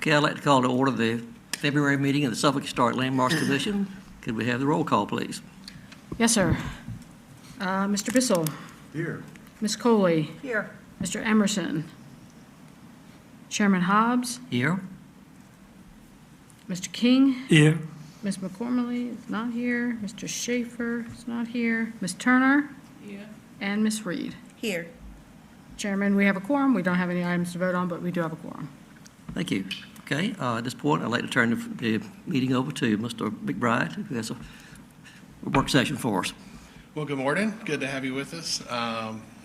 Okay, I'd like to call to order the February meeting of the Suffolk Historic Landmarks Commission. Could we have the roll call, please? Yes, sir. Mr. Bissell. Here. Ms. Coley. Here. Mr. Emerson. Chairman Hobbs. Here. Mr. King. Here. Ms. McCormill is not here. Mr. Schaefer is not here. Ms. Turner. Here. And Ms. Reed. Here. Chairman, we have a quorum. We don't have any items to vote on, but we do have a quorum. Thank you. Okay, at this point, I'd like to turn the meeting over to Mr. McBride, who has a work session for us. Well, good morning. Good to have you with us.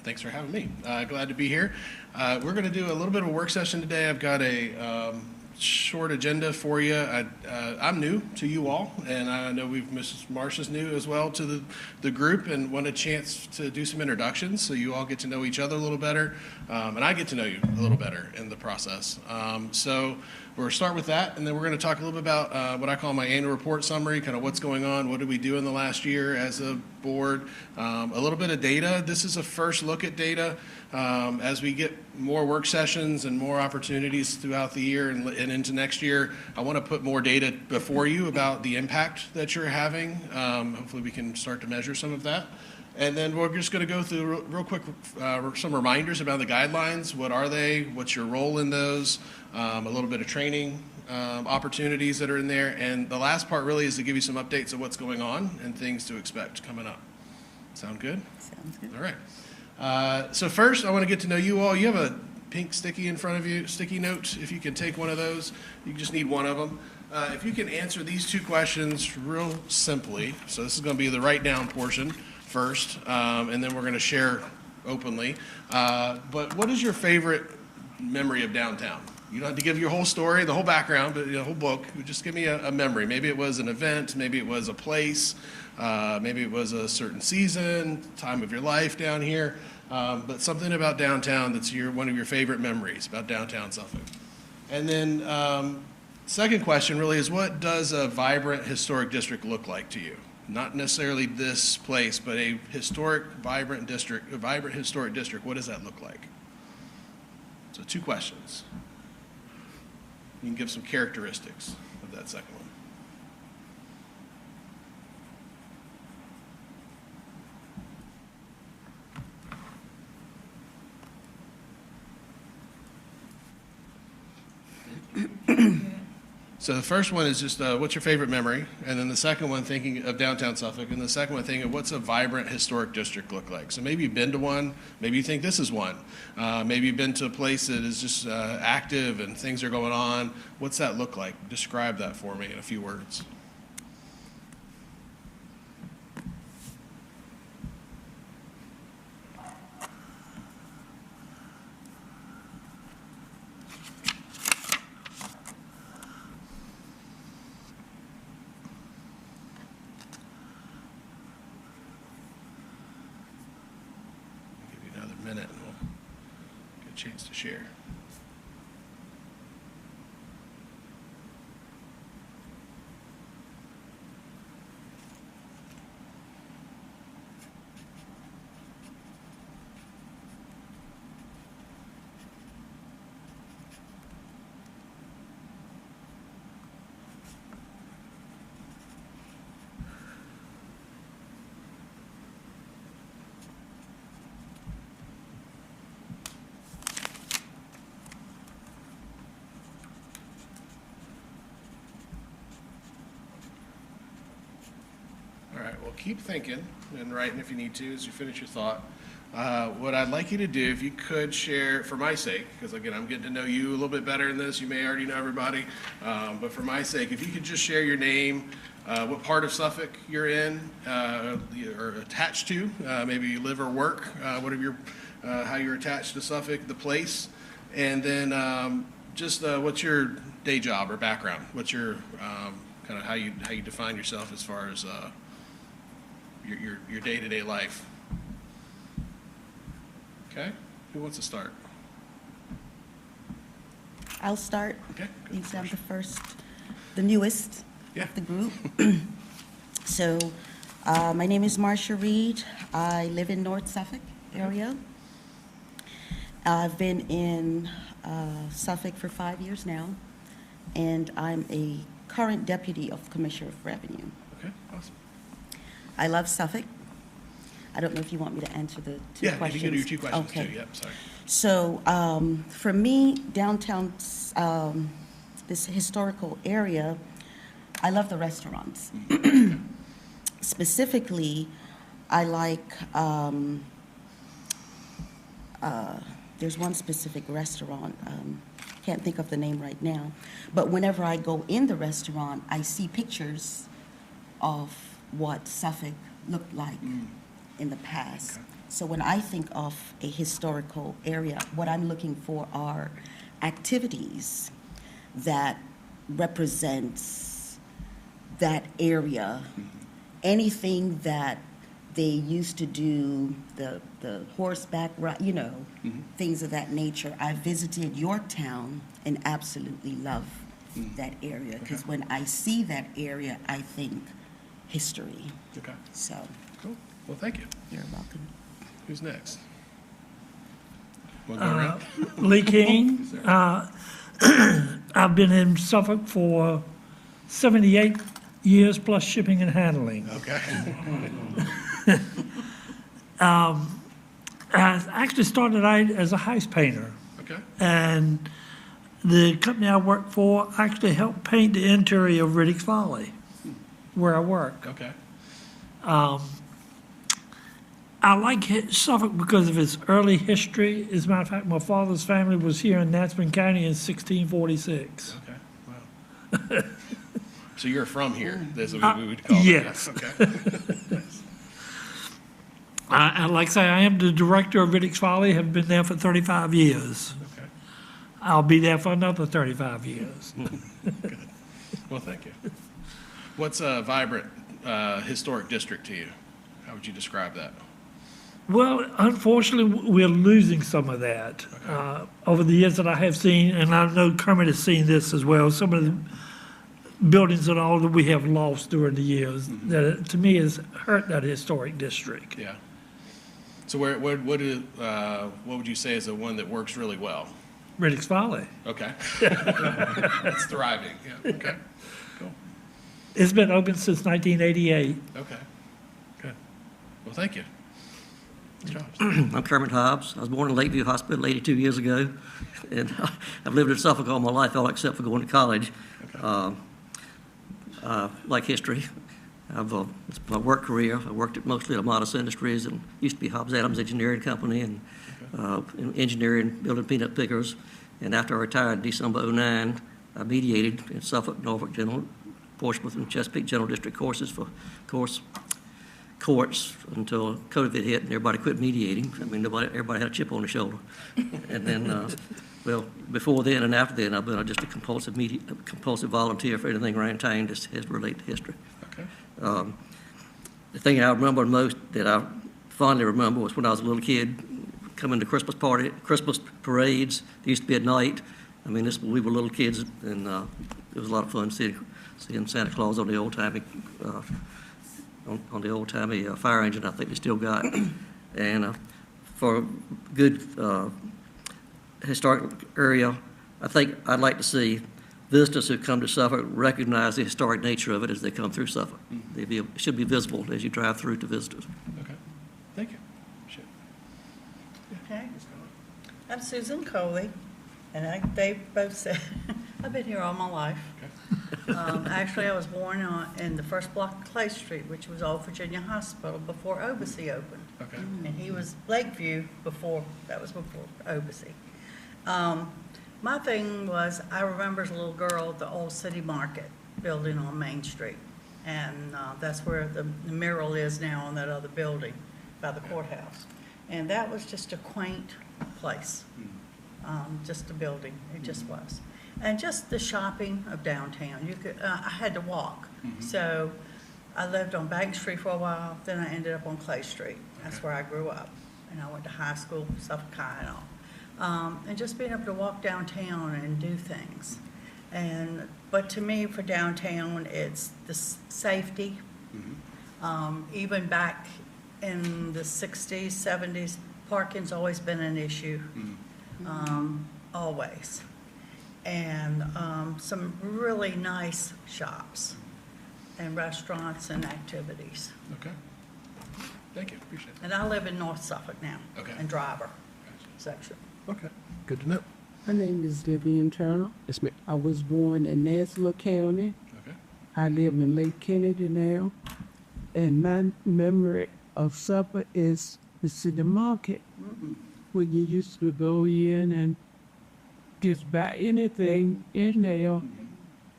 Thanks for having me. Glad to be here. We're going to do a little bit of a work session today. I've got a short agenda for you. I'm new to you all, and I know Mrs. Marsh is new as well to the group, and want a chance to do some introductions so you all get to know each other a little better, and I get to know you a little better in the process. So we're going to start with that, and then we're going to talk a little bit about what I call my annual report summary, kind of what's going on, what did we do in the last year as a board, a little bit of data. This is a first look at data. As we get more work sessions and more opportunities throughout the year and into next year, I want to put more data before you about the impact that you're having. Hopefully we can start to measure some of that. And then we're just going to go through real quick some reminders about the guidelines. What are they? What's your role in those? A little bit of training opportunities that are in there. And the last part really is to give you some updates of what's going on and things to expect coming up. Sound good? Sounds good. All right. So first, I want to get to know you all. You have a pink sticky in front of you, sticky note. If you can take one of those, you just need one of them. If you can answer these two questions real simply, so this is going to be the write down portion first, and then we're going to share openly. But what is your favorite memory of downtown? You don't have to give your whole story, the whole background, but the whole book. Just give me a memory. Maybe it was an event, maybe it was a place, maybe it was a certain season, time of your life down here, but something about downtown that's one of your favorite memories about downtown Suffolk. And then second question really is, what does a vibrant historic district look like to you? Not necessarily this place, but a historic, vibrant district, a vibrant historic district. What does that look like? So two questions. You can give some characteristics of that second one. So the first one is just what's your favorite memory, and then the second one thinking of downtown Suffolk, and the second one thinking of what's a vibrant historic district look like. So maybe you've been to one, maybe you think this is one, maybe you've been to a place that is just active and things are going on. What's that look like? Describe that for me in a few words. Minute and we'll get a chance to share. All right, well, keep thinking and writing if you need to as you finish your thought. What I'd like you to do, if you could share, for my sake, because again, I'm getting to know you a little bit better in this. You may already know everybody, but for my sake, if you could just share your name, what part of Suffolk you're in or attached to, maybe you live or work, whatever your, how you're attached to Suffolk, the place, and then just what's your day job or background? What's your kind of how you define yourself as far as your day-to-day life. Okay, who wants to start? I'll start. Okay. Since I'm the newest of the group. So my name is Marcia Reed. I live in North Suffolk area. I've been in Suffolk for 5 years now. and I'm a current Deputy of Commissioner of Revenue. Okay, awesome. I love Suffolk. I don't know if you want me to answer the two questions. Yeah, you can do your 2 questions Okay. too, yep, sorry. So for me, downtown, this historical area, I love the restaurants. Specifically, I like, there's one specific restaurant, can't think of the name right now, but whenever I go in the restaurant, I see pictures of what Suffolk looked like in the past. Okay. So when I think of a historical area, what I'm looking for are activities that represents that area. Anything that they used to do, the horseback ride, things of that nature. I visited Yorktown and absolutely love that area, because when I see that area, I think history. Okay, So cool. Well, thank you. you're welcome. Who's next? Want to go around? Lee King. I've been in Suffolk for 78 years plus shipping and handling. Okay. I actually started out as a house painter, Okay. and the company I worked for actually helped paint the interior of Riddick's Folly, where I work. Okay. I like Suffolk because of its early history. As a matter of fact, my father's family was here in Natsman County in 1646. Okay. Wow. So you're from here? That's what we would call it. Yes. Okay. I like I say, I am the director of Riddick's Folly, have been there for 35 years. Okay. I'll be there for another 35 years. Good. Well, thank you. What's a vibrant historic district to you? How would you describe that? Well, unfortunately, we're losing some of that. Over the years that I have seen, and I know Kermit has seen this as well, some of the buildings and all that we have lost during the years, that to me has hurt that historic district. Yeah. So what would you say is the one that works really well? Riddick's Folly. Okay. It's thriving. Yeah. Okay. Cool. It's been open since 1988. Okay. Good. Well, thank you. Josh. I'm Kermit Hobbs. I was born in Lakeview Hospital 82 years ago, and I've lived in Suffolk all my life, all except for going to college. Okay. Like history. It's my work career. I worked mostly at Amadas Industries and used to be Hobbs Adams Engineering Company and in engineering, building peanut pickers. And after I retired in December '09, I mediated in Suffolk, Norfolk General, Portsmouth, and Chesapeake General District courses for courts until COVID hit and everybody quit mediating. I mean, everybody had a chip on their shoulder. And then, well, before then and after then, I've been just a compulsive volunteer for anything around town that has related to history. Okay. The thing I remember most, that I fondly remember, was when I was a little kid, coming to Christmas parades. They used to be at night. I mean, we were little kids, and it was a lot of fun seeing Santa Claus on the old-timey fire engine. I think they still got. And for a good historic area, I think I'd like to see visitors who come to Suffolk recognize the historic nature of it as they come through Suffolk. It should be visible as you drive through to visitors. Okay. Thank you. Appreciate it. Okay, I'm Susan Coley, and they both said, I've been here all my life. Actually, I was born in the first block of Clay Street, which was Old Virginia Hospital before Obacy opened. Okay. And he was Lakeview before Obacy. My thing was, I remember as a little girl, the old City Market building on Main Street. And that's where the mural is now on that other building by the courthouse. And that was just a quaint place, just a building, it just was. And just the shopping of downtown, I had to walk. So I lived on Bank Street for a while, then I ended up on Clay Street. That's where I grew up. And I went to high school, Suffolk High and all. And just being able to walk downtown and do things. But to me, for downtown, it's the safety. Even back in the 60s, 70s, parking's always been an issue, always. and some really nice shops and restaurants and activities. Okay. Thank you, appreciate it. And I live in North Suffolk now. Okay. In Driver section. Okay, good to know. My name is Vivian Turner. Yes, ma'am. I was born in Nassau County. Okay. I live in Lake Kennedy now. And my memory of Suffolk is the city market, where you used to go in and just buy anything in there,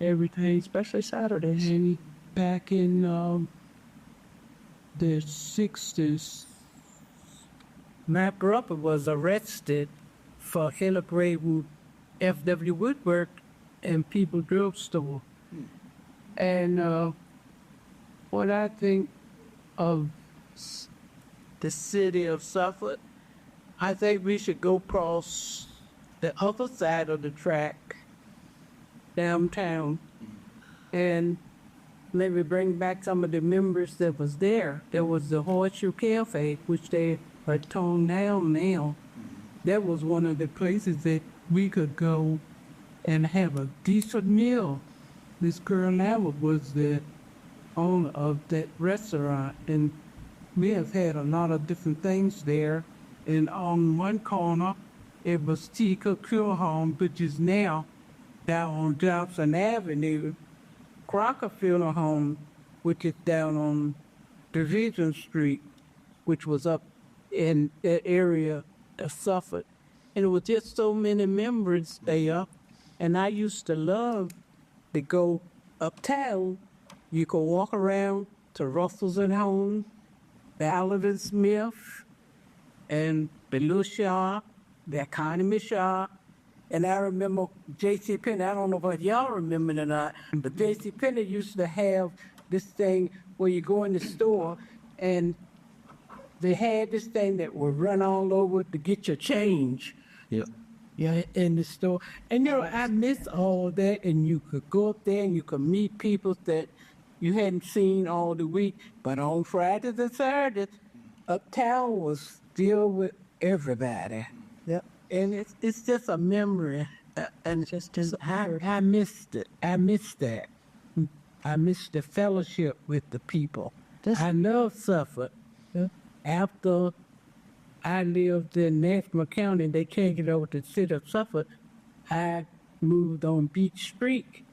everything, especially Saturday. And back in the 60s, my brother was arrested for integrating F.W. Woodward and People Drugstore. And what I think of the city of Suffolk, I think we should go across the other side of the track downtown and let me bring back some of the members that was there. There was the Horseshoe Cafe, which they are torn down now. That was one of the places that we could go and have a decent meal. This girl now was the owner of that restaurant, and we have had a lot of different things there. And on one corner, it was Tika Cure Home, which is now down on Johnson Avenue. Crocker Funeral Home, which is down on Division Street, which was up in that area of Suffolk. And it was just so many members there. And I used to love to go uptown. You could walk around to Russell's and Home, Ballard and Smith, and the little shop, the economy shop. And I remember J.C. Penney, I don't know if y'all remember it or not, but J.C. Penney used to have this thing where you go in the store and they had this thing that would run all over to get your change. Yeah. Yeah, in the store. And you know, I miss all that, and you could go up there and you could meet people that you hadn't seen all the week. But on Fridays and Saturdays, uptown was still with everybody. Yep. And it's just a memory, and I missed it. I missed that. I missed the fellowship with the people. I love Suffolk. After I lived in Nassau County, they changed it over to the city of Suffolk. I moved on Beach Street,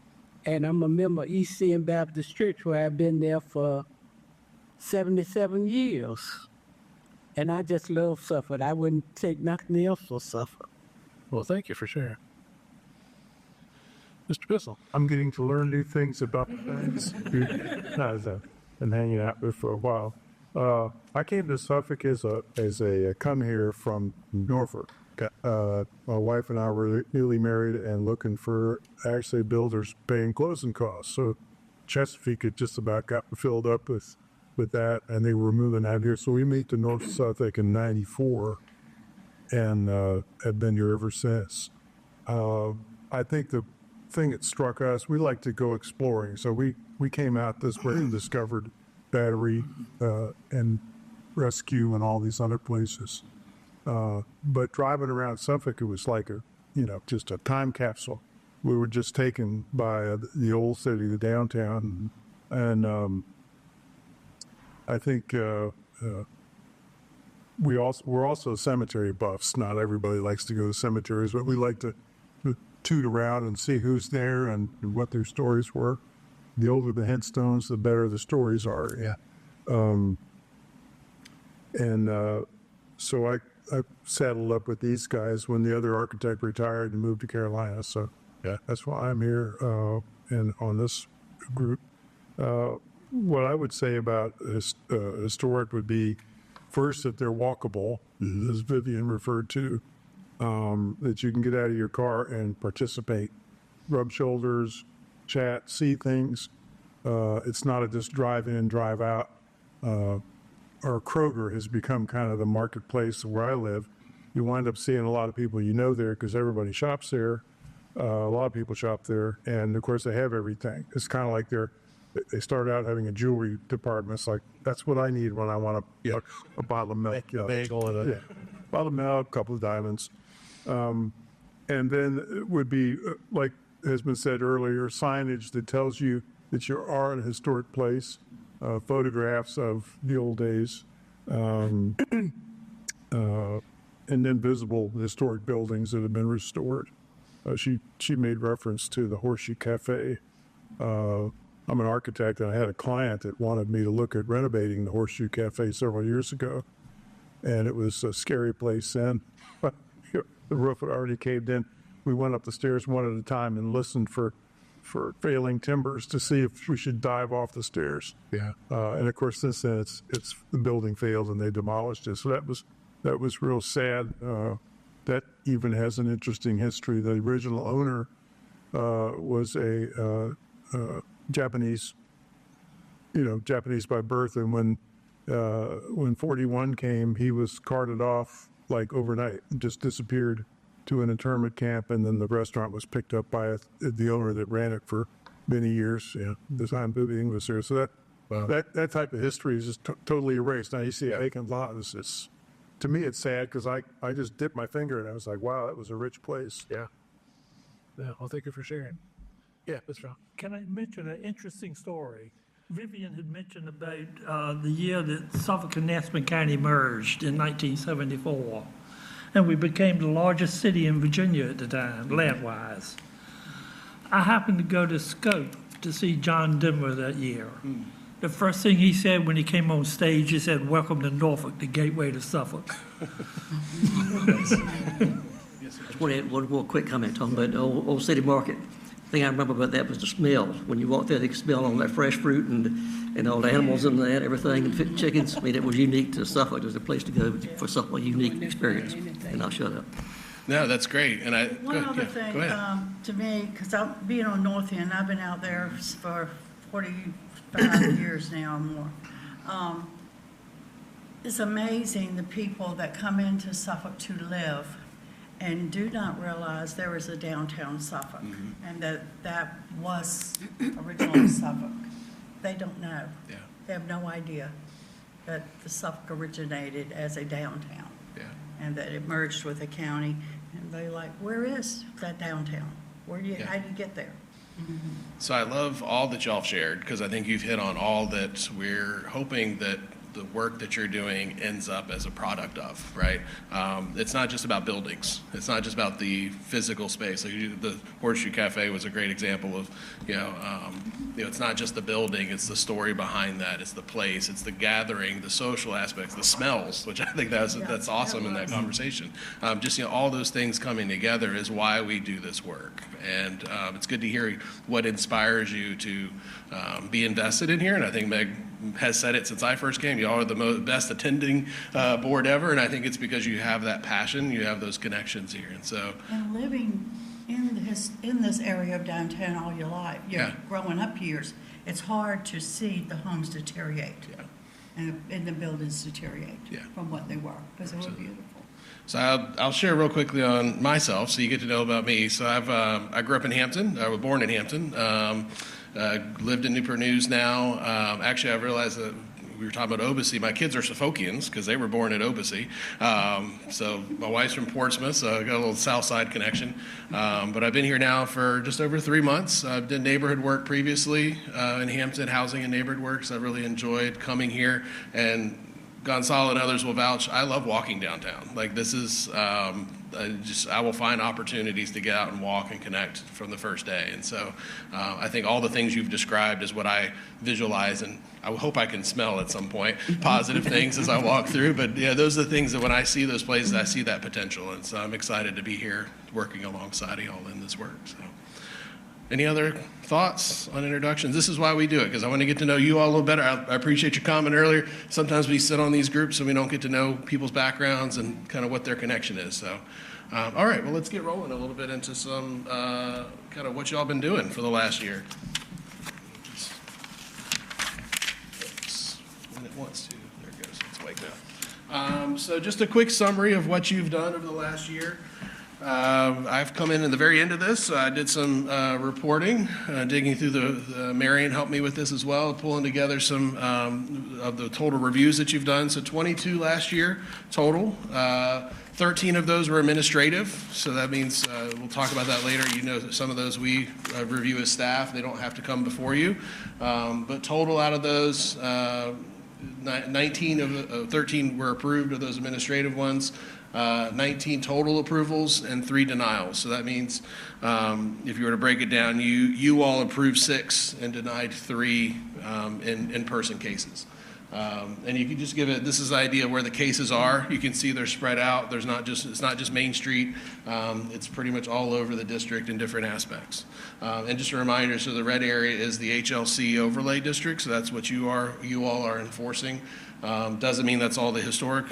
and I'm a member of East End Baptist Church, where I've been there for 77 years. And I just love Suffolk. I wouldn't take nothing else for Suffolk. Well, thank you for sharing. Mr. Bissell. I'm getting to learn new things about things. I've been hanging out with for a while. I came to Suffolk as a come here from Norfolk. My wife and I were newly married and looking for actually builders paying closing costs. So Chesapeake had just about got filled up with that, and they were moving out here. So we moved to North Suffolk in '94 and have been here ever since. I think the thing that struck us, we like to go exploring. So we came out this way and discovered Battery and Rescue and all these other places. But driving around Suffolk, it was like just a time capsule. We were just taken by the old city, the downtown, and I think we're also cemetery buffs. Not everybody likes to go to cemeteries, but we like to toot around and see who's there and what their stories were. The older the headstones, the better the stories are. Yeah. So I saddled up with these guys when the other architect retired and moved to Carolina. So yeah, that's why I'm here and on this group. What I would say about historic would be, first, that they're walkable, as Vivian referred to, that you can get out of your car and participate, rub shoulders, chat, see things. It's not a just drive in, drive out. Our Kroger has become kind of the marketplace where I live. You wind up seeing a lot of people there because everybody shops there. A lot of people shop there, and of course they have everything. It's kind of like they start out having a jewelry department. It's like, that's what I need when I want a bottle of milk. Bagel and bottle of milk, a couple of diamonds. And then it would be, like has been said earlier, signage that tells you that you are in a historic place, photographs of the old days, and then visible historic buildings that have been restored. She made reference to the Horseshoe Cafe. I'm an architect, and I had a client that wanted me to look at renovating the Horseshoe Cafe several years ago, and it was a scary place then. The roof had already caved in. We went up the stairs one at a time and listened for failing timbers to see if we should dive off the stairs. Yeah. And of course, since then, it's the building failed and they demolished it. So that was real sad. That even has an interesting history. The original owner was a Japanese, Japanese by birth, and when 41 came, he was carted off like overnight, just disappeared to an internment camp, and then the restaurant was picked up by the owner that ran it for many years. Yeah, the time Booby was there. So that type of history is just totally erased. Now you see a vacant lot. To me, it's sad because I just dipped my finger and I was like, wow, that was a rich place. Yeah. Yeah. Well, thank you for sharing. Yeah, that's right. Can I mention an interesting story? Vivian had mentioned about the year that Suffolk and Nesbitt County merged in 1974. And we became the largest city in Virginia at the time, land-wise. I happened to go to Scope to see John Denver that year. The first thing he said when he came on stage, he said, "Welcome to Norfolk, the gateway to Suffolk." One more quick comment, Tom, about Old City Market. The thing I remember about that was the smell. When you walked there, you could smell all that fresh fruit and all the animals in there, everything, and chickens. I mean, it was unique to Suffolk. It was a place to go for Suffolk, a unique experience. And I'll shut up. No, that's great. And One other thing, go ahead. to me, because I'm being on North End, I've been out there for 45 years now or more. It's amazing the people that come into Suffolk to live and do not realize there is a downtown Suffolk, and that was originally Suffolk. They don't know. Yeah. They have no idea that the Suffolk originated as a downtown. Yeah. And that it merged with the county, and they're like, where is that downtown? How do you get there? So I love all that y'all shared, because I think you've hit on all that we're hoping that the work that you're doing ends up as a product of, right? It's not just about buildings. It's not just about the physical space. Like the Horseshoe Cafe was a great example of, it's not just the building, it's the story behind that. It's the place, it's the gathering, the social aspects, the smells, which I think that's awesome in that conversation. All those things coming together is why we do this work. And it's good to hear what inspires you to be invested in here. And I think Meg has said it since I first came. Y'all are the best attending board ever, and I think it's because you have that passion, you have those connections here, and so. And living in this area of downtown all your life, growing up years, it's hard to see the homes deteriorate, and the buildings deteriorate from what they were, because they were beautiful. So I'll share real quickly on myself, so you get to know about me. So I grew up in Hampton. I was born in Hampton. Lived in Newport News now. Actually, I realized that we were talking about Obacy. My kids are Suffolkians because they were born at Obacy. So my wife's from Portsmouth, so I got a little South Side connection. But I've been here now for just over 3 months. I've done neighborhood work previously in Hampton, housing and neighborhood work, so I really enjoyed coming here. And Gonzalo and others will vouch, I love walking downtown. Like this is, I will find opportunities to get out and walk and connect from the first day. And so I think all the things you've described is what I visualize, and I hope I can smell at some point positive things as I walk through. But yeah, those are the things that when I see those places, I see that potential. And so I'm excited to be here working alongside y'all in this work. So. Any other thoughts on introductions? This is why we do it, because I want to get to know you all a little better. I appreciate your comment earlier. Sometimes we sit on these groups and we don't get to know people's backgrounds and kind of what their connection is. So, all right, well, let's get rolling a little bit into some kind of what y'all been doing for the last year. When it wants to. There it goes. Let's wake up. So just a quick summary of what you've done over the last year. I've come in at the very end of this. I did some reporting, digging through the Marion helped me with this as well, pulling together some of the total reviews that you've done. So 22 last year total. 13 of those were administrative, so that means we'll talk about that later. You know, some of those we review as staff. They don't have to come before you. But total out of those, 19 of 13 were approved of those administrative ones. 19 total approvals and 3 denials. So that means if you were to break it down, you all approved 6 and denied 3 in-person cases. And you can just give it, this is the idea of where the cases are. You can see they're spread out. It's not just Main Street. It's pretty much all over the district in different aspects. And just a reminder, so the red area is the HLC overlay district. So that's what you all are enforcing. Doesn't mean that's all the historic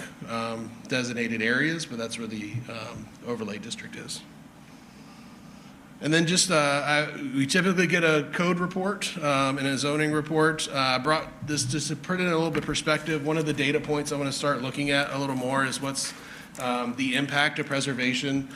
designated areas, but that's where the overlay district is. And then just, we typically get a code report and a zoning report. I brought this just to put it in a little bit of perspective. One of the data points I want to start looking at a little more is what's the impact of preservation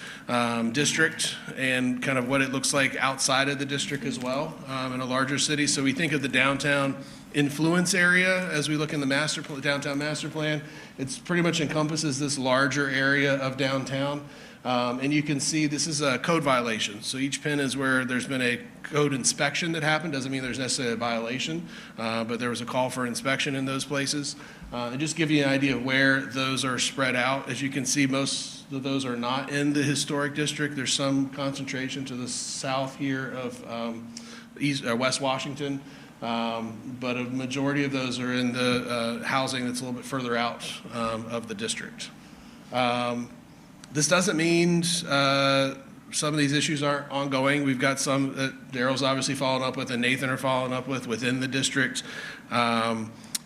district and kind of what it looks like outside of the district as well in a larger city. So we think of the downtown influence area as we look in the downtown master plan. It's pretty much encompasses this larger area of downtown. And you can see this is a code violation. So each pin is where there's been a code inspection that happened. Doesn't mean there's necessarily a violation, but there was a call for inspection in those places. And just give you an idea of where those are spread out. As you can see, most of those are not in the historic district. There's some concentration to the south here of West Washington. But a majority of those are in the housing that's a little bit further out of the district. This doesn't mean some of these issues aren't ongoing. We've got some that Daryl's obviously following up with and Nathan are following up with within the district.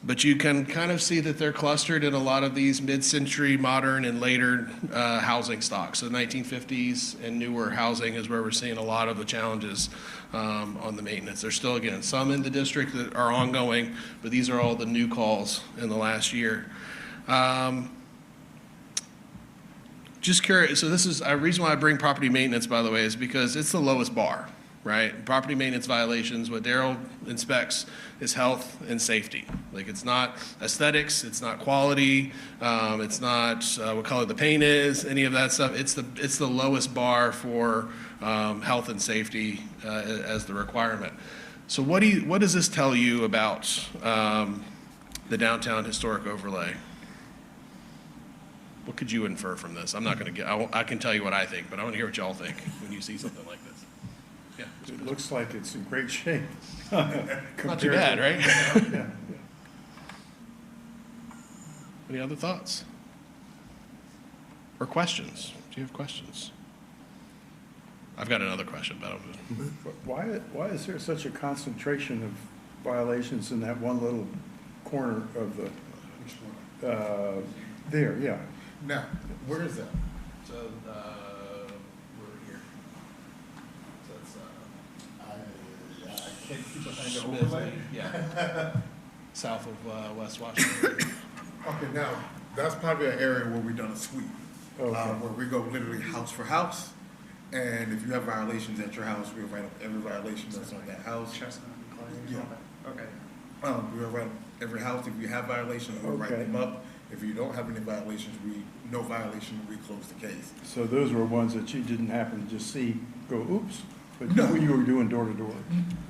But you can kind of see that they're clustered in a lot of these mid-century, modern, and later housing stocks. So 1950s and newer housing is where we're seeing a lot of the challenges on the maintenance. There's still, again, some in the district that are ongoing, but these are all the new calls in the last year. Just curious, so this is a reason why I bring property maintenance, by the way, is because it's the lowest bar, right? Property maintenance violations, what Daryl inspects is health and safety. Like, it's not aesthetics, it's not quality, it's not what color the paint is, any of that stuff. It's the lowest bar for health and safety as the requirement. So what does this tell you about the downtown historic overlay? What could you infer from this? I'm not going to I can tell you what I think, but I want to hear what y'all think when you see something like this. Yeah. It looks like it's in great shape. Not too bad, right? Yeah. Any other thoughts? Or questions? Do you have questions? I've got another question, but Why is there such a concentration of violations in that one little corner of the, there, yeah? Now, where is that? So, we're here. So it's, I can't keep a finger Smith, overlay. yeah. South of West Washington. Okay, now, that's probably an area where we've done a sweep. Okay. Where we go literally house for house, and if you have violations at your house, we'll write up every violation that's on that house. Yeah. Okay. We'll write up every house. If you have violations, we'll write Okay. them up. If you don't have any violations, no violation, we close the case. So those were ones that you didn't happen to just see, go, oops, but No. you were doing door to door.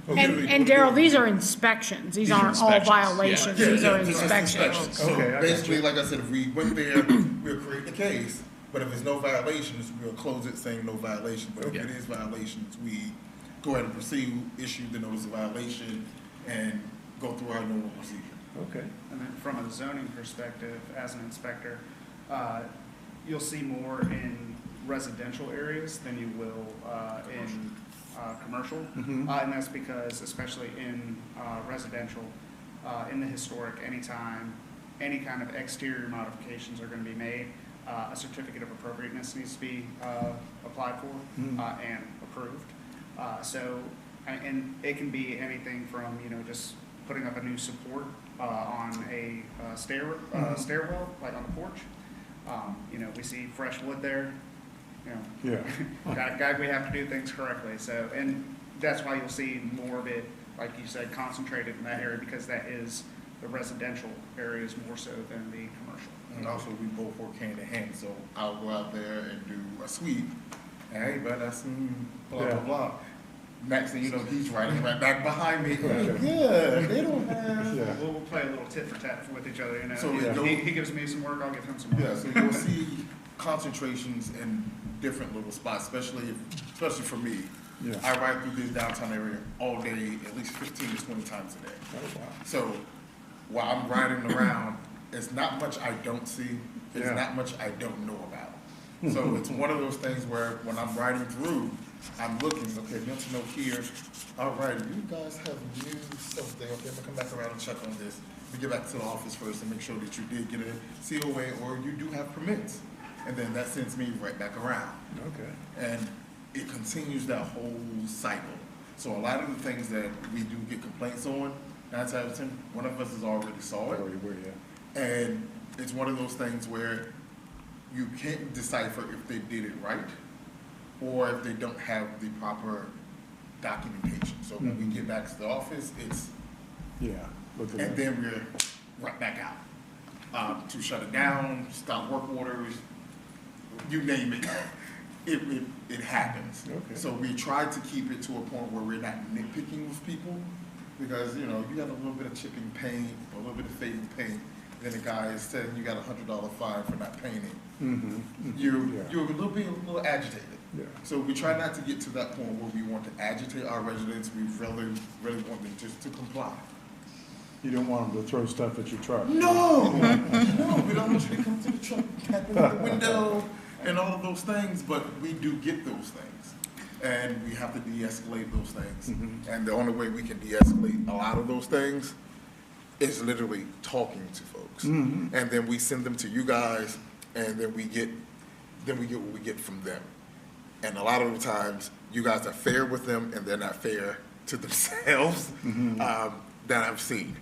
And Daryl, these are inspections. These aren't all inspections, yeah. violations. Yeah, These are yeah, just inspections. So Okay, I got basically, you. like I said, if we went there, we'll create the case, but if there's no violations, we'll close it saying no violation. But if Yeah. it is violations, we go ahead and proceed, issue the notice of violation, and go through our normal procedure. Okay. And then from a zoning perspective, as an inspector, you'll see more in residential areas than you will in commercial. And that's because, especially in residential, in the historic, anytime any kind of exterior modifications are going to be made, a certificate of appropriateness needs to be applied for and approved. And it can be anything from, just putting up a new support on a stairwell, like on the porch. We see fresh wood there. you know. Yeah. We have to do things correctly, so, and that's why you'll see more of it, like you said, concentrated in that area, because that is the residential areas more so than the commercial. And also, we both work hand in hand, so I'll go out there and do a sweep, and hey, bud, that's blah, blah, blah. Next thing you know, he's riding right back behind me. Yeah, they don't have. Yeah. We'll play a little tit for tat with each other, you know. So He gives me some work, I'll give him some work. Yeah, so you'll see concentrations in different little spots, especially for me. Yeah. I ride through this downtown area all day, at least 15 to 20 times a day. Oh, wow. So while I'm riding around, it's not much I don't see. It's Yeah. not much I don't know about. So it's one of those things where when I'm riding through, I'm looking, okay, mental note here. All right, you guys have new something. Okay, I'm gonna come back around and check on this. We get back to the office first and make sure that you did get a COA or you do have permits. And then that sends me right back around. Okay. And it continues that whole cycle. So a lot of the things that we do get complaints on, 9 times out of 10, one of us has already saw it. Oh, you were, yeah. And it's one of those things where you can't decipher if they did it right or if they don't have the proper documentation. So when we get back to the office, it's, Yeah. Look at and that. then we're right back out. To shut it down, stop work orders, you name it, it happens. Okay. So we try to keep it to a point where we're not nitpicking with people because, you know, you got a little bit of chipping paint, a little bit of fading paint, then the guy is saying you got $100 fine for not painting. You're a little agitated. Yeah. So we try not to get to that point where we want to agitate our residents. We really want them just to comply. You don't want them to throw stuff at your truck. No, no, we don't want you to come to the truck, tap into the window, and all of those things. But we do get those things, and we have to de-escalate those things. And the only way we can de-escalate a lot of those things is literally talking to folks, and then we send them to you guys, and then we get what we get from them. And a lot of the times, you guys are fair with them, and they're not fair to themselves. That I've seen.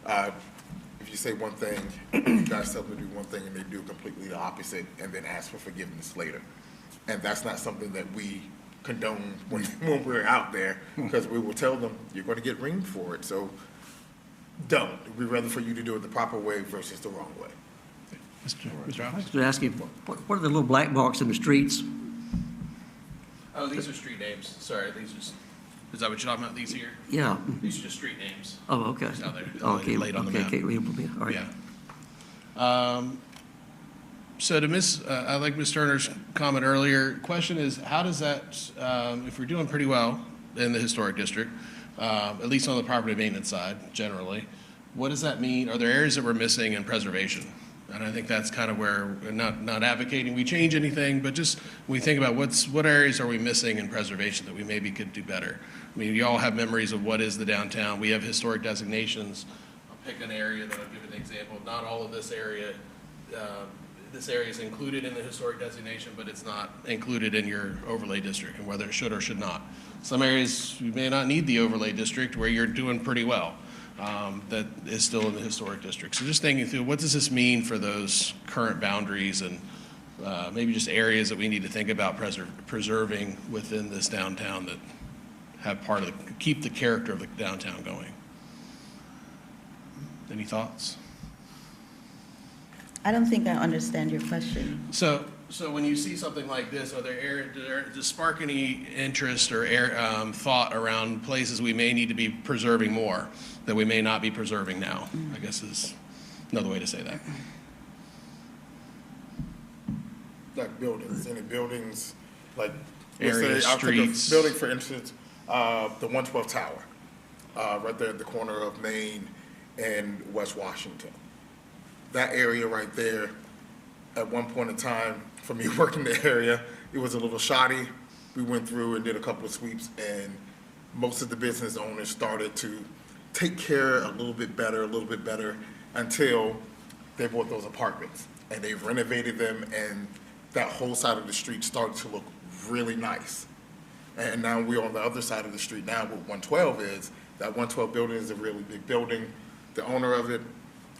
If you say one thing, you guys tell them to do one thing, and they do completely the opposite, and then ask for forgiveness later. And that's not something that we condone when we're out there, because we will tell them, you're going to get ringed for it, so don't. We'd rather for you to do it the proper way versus the wrong way. Mr. I Hobbs? was asking, what are the little black marks in the streets? Oh, these are street names. Sorry, these are just, is that what you're talking about, these here? Yeah. These are just street names. Oh, okay. Just how they're Okay, laid on the okay, map. can't read them from here. All right. Yeah. So to I like Ms. Turner's comment earlier. Question is, how does that, if we're doing pretty well in the historic district, at least on the property maintenance side generally, what does that mean? Are there areas that we're missing in preservation? And I think that's kind of where we're not advocating we change anything, but just when we think about what areas are we missing in preservation that we maybe could do better. I mean, you all have memories of what is the downtown. We have historic designations. I'll pick an area that I'll give an example of. Not all of this area is included in the historic designation, but it's not included in your overlay district and whether it should or should not. Some areas you may not need the overlay district where you're doing pretty well. That is still in the historic district. So just thinking through, what does this mean for those current boundaries and maybe just areas that we need to think about preserving within this downtown that have keep the character of the downtown going? Any thoughts? I don't think I understand your question. So when you see something like this, does spark any interest or thought around places we may need to be preserving more that we may not be preserving now? I guess is another way to say that. Like buildings, any buildings, like Areas, I'll take a streets. building, for instance, the 112 Tower, right there at the corner of Main and West Washington. That area right there, at one point in time, for me working the area, it was a little shoddy. We went through and did a couple of sweeps, and most of the business owners started to take care a little bit better, until they bought those apartments. And they renovated them, and that whole side of the street started to look really nice. And now we're on the other side of the street now, what 112 is. That 112 building is a really big building. The owner of it,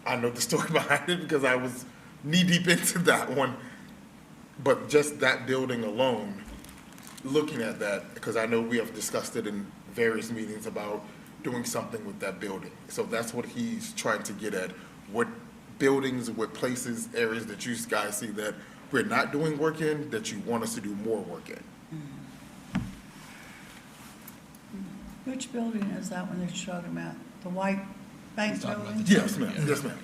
I know the story behind it because I was knee-deep into that one. But just that building alone, looking at that, because I know we have discussed it in various meetings about doing something with that building. So that's what he's trying to get at. What buildings, what places, areas that you guys see that we're not doing work in, that you want us to do more work in. Which building is that one that you're talking about? The white bank building? Yes, ma'am. Yes, ma'am.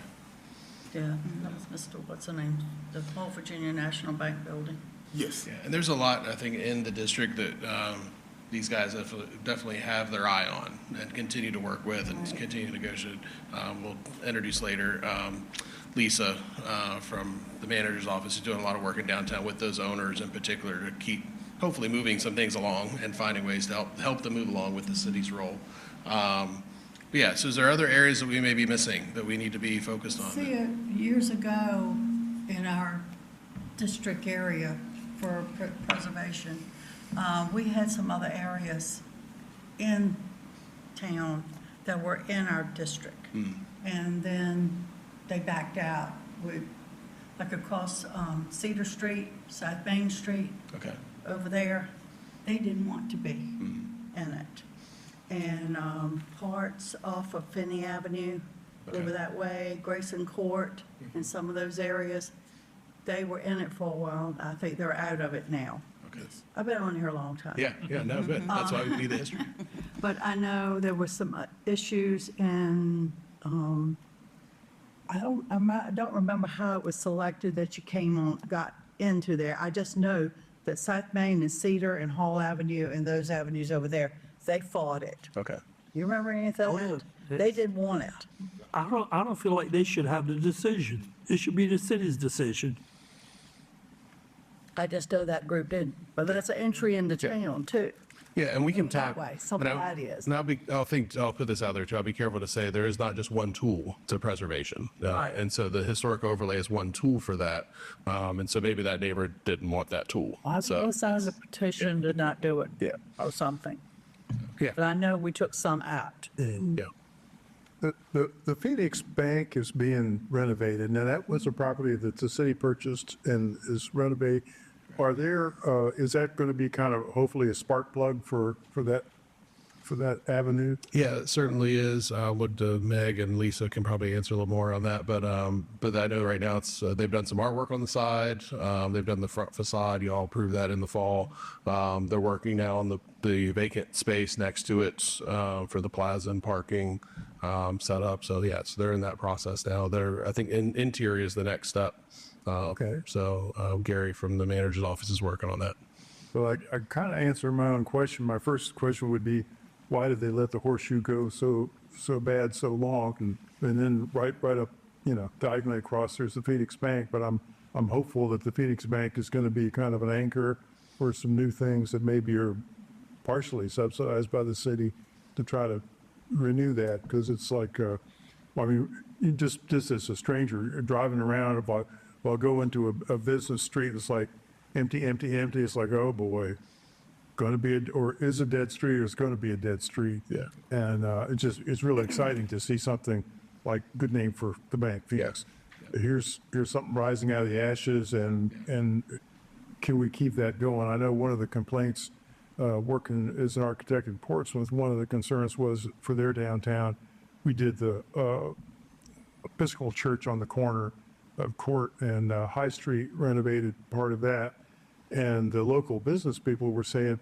Yeah, that was Mr., what's the name? The Whole Virginia National Bank building. Yes. Yeah, and there's a lot, I think, in the district that these guys definitely have their eye on and continue to work with and continue to negotiate. We'll introduce later Lisa from the manager's office is doing a lot of work in downtown with those owners in particular to keep hopefully moving some things along and finding ways to help them move along with the city's role. But yeah, so is there other areas that we may be missing that we need to be focused on? See, years ago, in our district area for preservation, we had some other areas in town that were in our district. And then they backed out. Like across Cedar Street, South Main Street, Okay. over there, they didn't want to be in it. And parts off of Finney Avenue, over that way, Grayson Court, and some of those areas, they were in it for a while. I think they're out of it now. Okay. I've been on here a long time. Yeah, no, good. That's why we need the history. But I know there were some issues in, I don't remember how it was selected that you got into there. I just know that South Main and Cedar and Hall Avenue and those avenues over there, they fought it. Okay. You remember anything? Oh, yeah. They didn't want it. I don't feel like they should have the decision. It should be the city's decision. I just know that group didn't. But that's an entry into town too. Yeah, and we can That tap. way, some of that is. And I'll put this out there too. I'll be careful to say there is not just one tool to preservation. Right. And so the historic overlay is one tool for that. And so maybe that neighbor didn't want that tool. I So, signed a petition to not do it. Yeah. Or something. yeah, But I know we took some out. yeah. The Phoenix Bank is being renovated. Now, that was a property that the city purchased and is renovated. Is that going to be kind of hopefully a spark plug for that avenue? Yeah, it certainly is. Look to Meg and Lisa can probably answer a little more on that. But I know right now they've done some artwork on the side. They've done the front facade. You all approved that in the fall. They're working now on the vacant space next to it for the plaza and parking set up. So yes, they're in that process now. I think interior is the next step. Okay. So Gary from the manager's office is working on that. So I kind of answered my own question. My first question would be, why did they let the horseshoe go so bad so long? And then right up, diagonally across, there's the Phoenix Bank. But I'm hopeful that the Phoenix Bank is going to be kind of an anchor for some new things that maybe are partially subsidized by the city to try to renew that. Because it's like, you just as a stranger you're driving around, if I'll go into a business street, it's like empty. It's like, oh boy, going to be is a dead street, or it's going to be a dead street. Yeah. And it's really exciting to see something like, good name for the bank, Phoenix. Here's something rising out of the ashes, and can we keep that going? I know one of the complaints, working as an architect in Portsmouth, one of the concerns was for their downtown. We did the Episcopal Church on the corner of Court and High Street, renovated part of that. And the local business people were saying,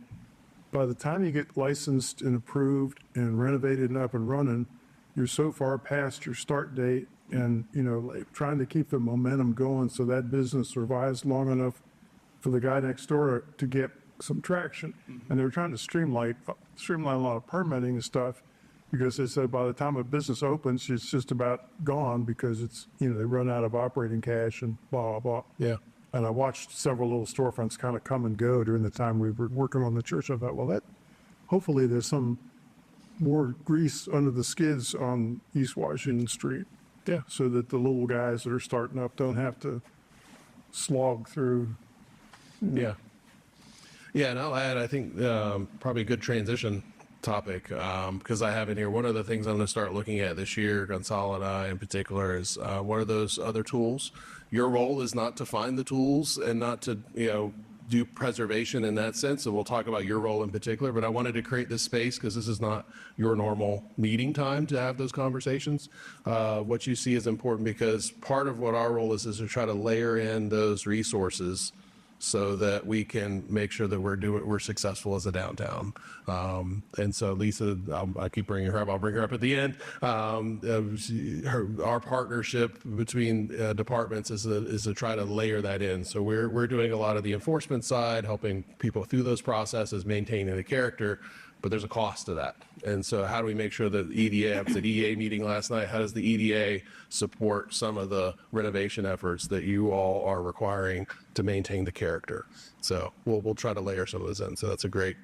by the time you get licensed and approved and renovated and up and running, you're so far past your start date, and like trying to keep the momentum going so that business survives long enough for the guy next door to get some traction. And they were trying to streamline a lot of permitting and stuff, because they said by the time a business opens, it's just about gone, because it's they run out of operating cash and blah blah blah. Yeah. And I watched several little storefronts kind of come and go during the time we were working on the church. I thought, well, hopefully there's some more grease under the skids on East Washington Street. Yeah. So that the little guys that are starting up don't have to slog through. Yeah. Yeah, and I'll add, I think probably a good transition topic, because I have in here, one of the things I'm going to start looking at this year, Gonzalo and I in particular, is what are those other tools? Your role is not to find the tools and not to, do preservation in that sense. And we'll talk about your role in particular, but I wanted to create this space because this is not your normal meeting time to have those conversations. What you see is important because part of what our role is to try to layer in those resources so that we can make sure that we're successful as a downtown. And so Lisa, I keep bringing her up. I'll bring her up at the end. Our partnership between departments is to try to layer that in. So we're doing a lot of the enforcement side, helping people through those processes, maintaining the character. But there's a cost to that. And so how do we make sure that EDA, I was at EDA meeting last night, how does the EDA support some of the renovation efforts that you all are requiring to maintain the character? So we'll try to layer some of those in. So that's a great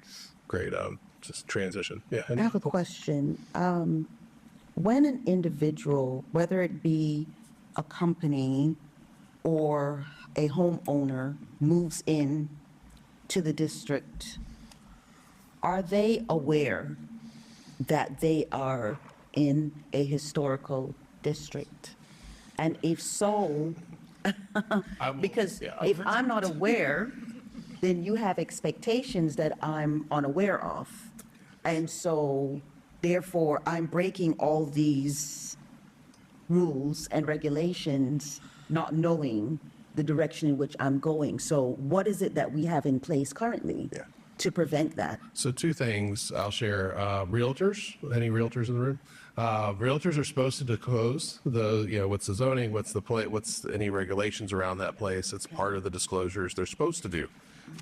just transition. Yeah. I have a question. When an individual, whether it be a company or a homeowner, moves in to the district, are they aware that they are in a historical district? And if so, because if I'm not aware, then you have expectations that I'm unaware of. And so therefore I'm breaking all these rules and regulations, not knowing the direction in which I'm going. So what is it that we have in place currently to prevent that? So two things I'll share. Realtors, any realtors in the room? Realtors are supposed to disclose what's the zoning, what's any regulations around that place. It's part of the disclosures they're supposed to do.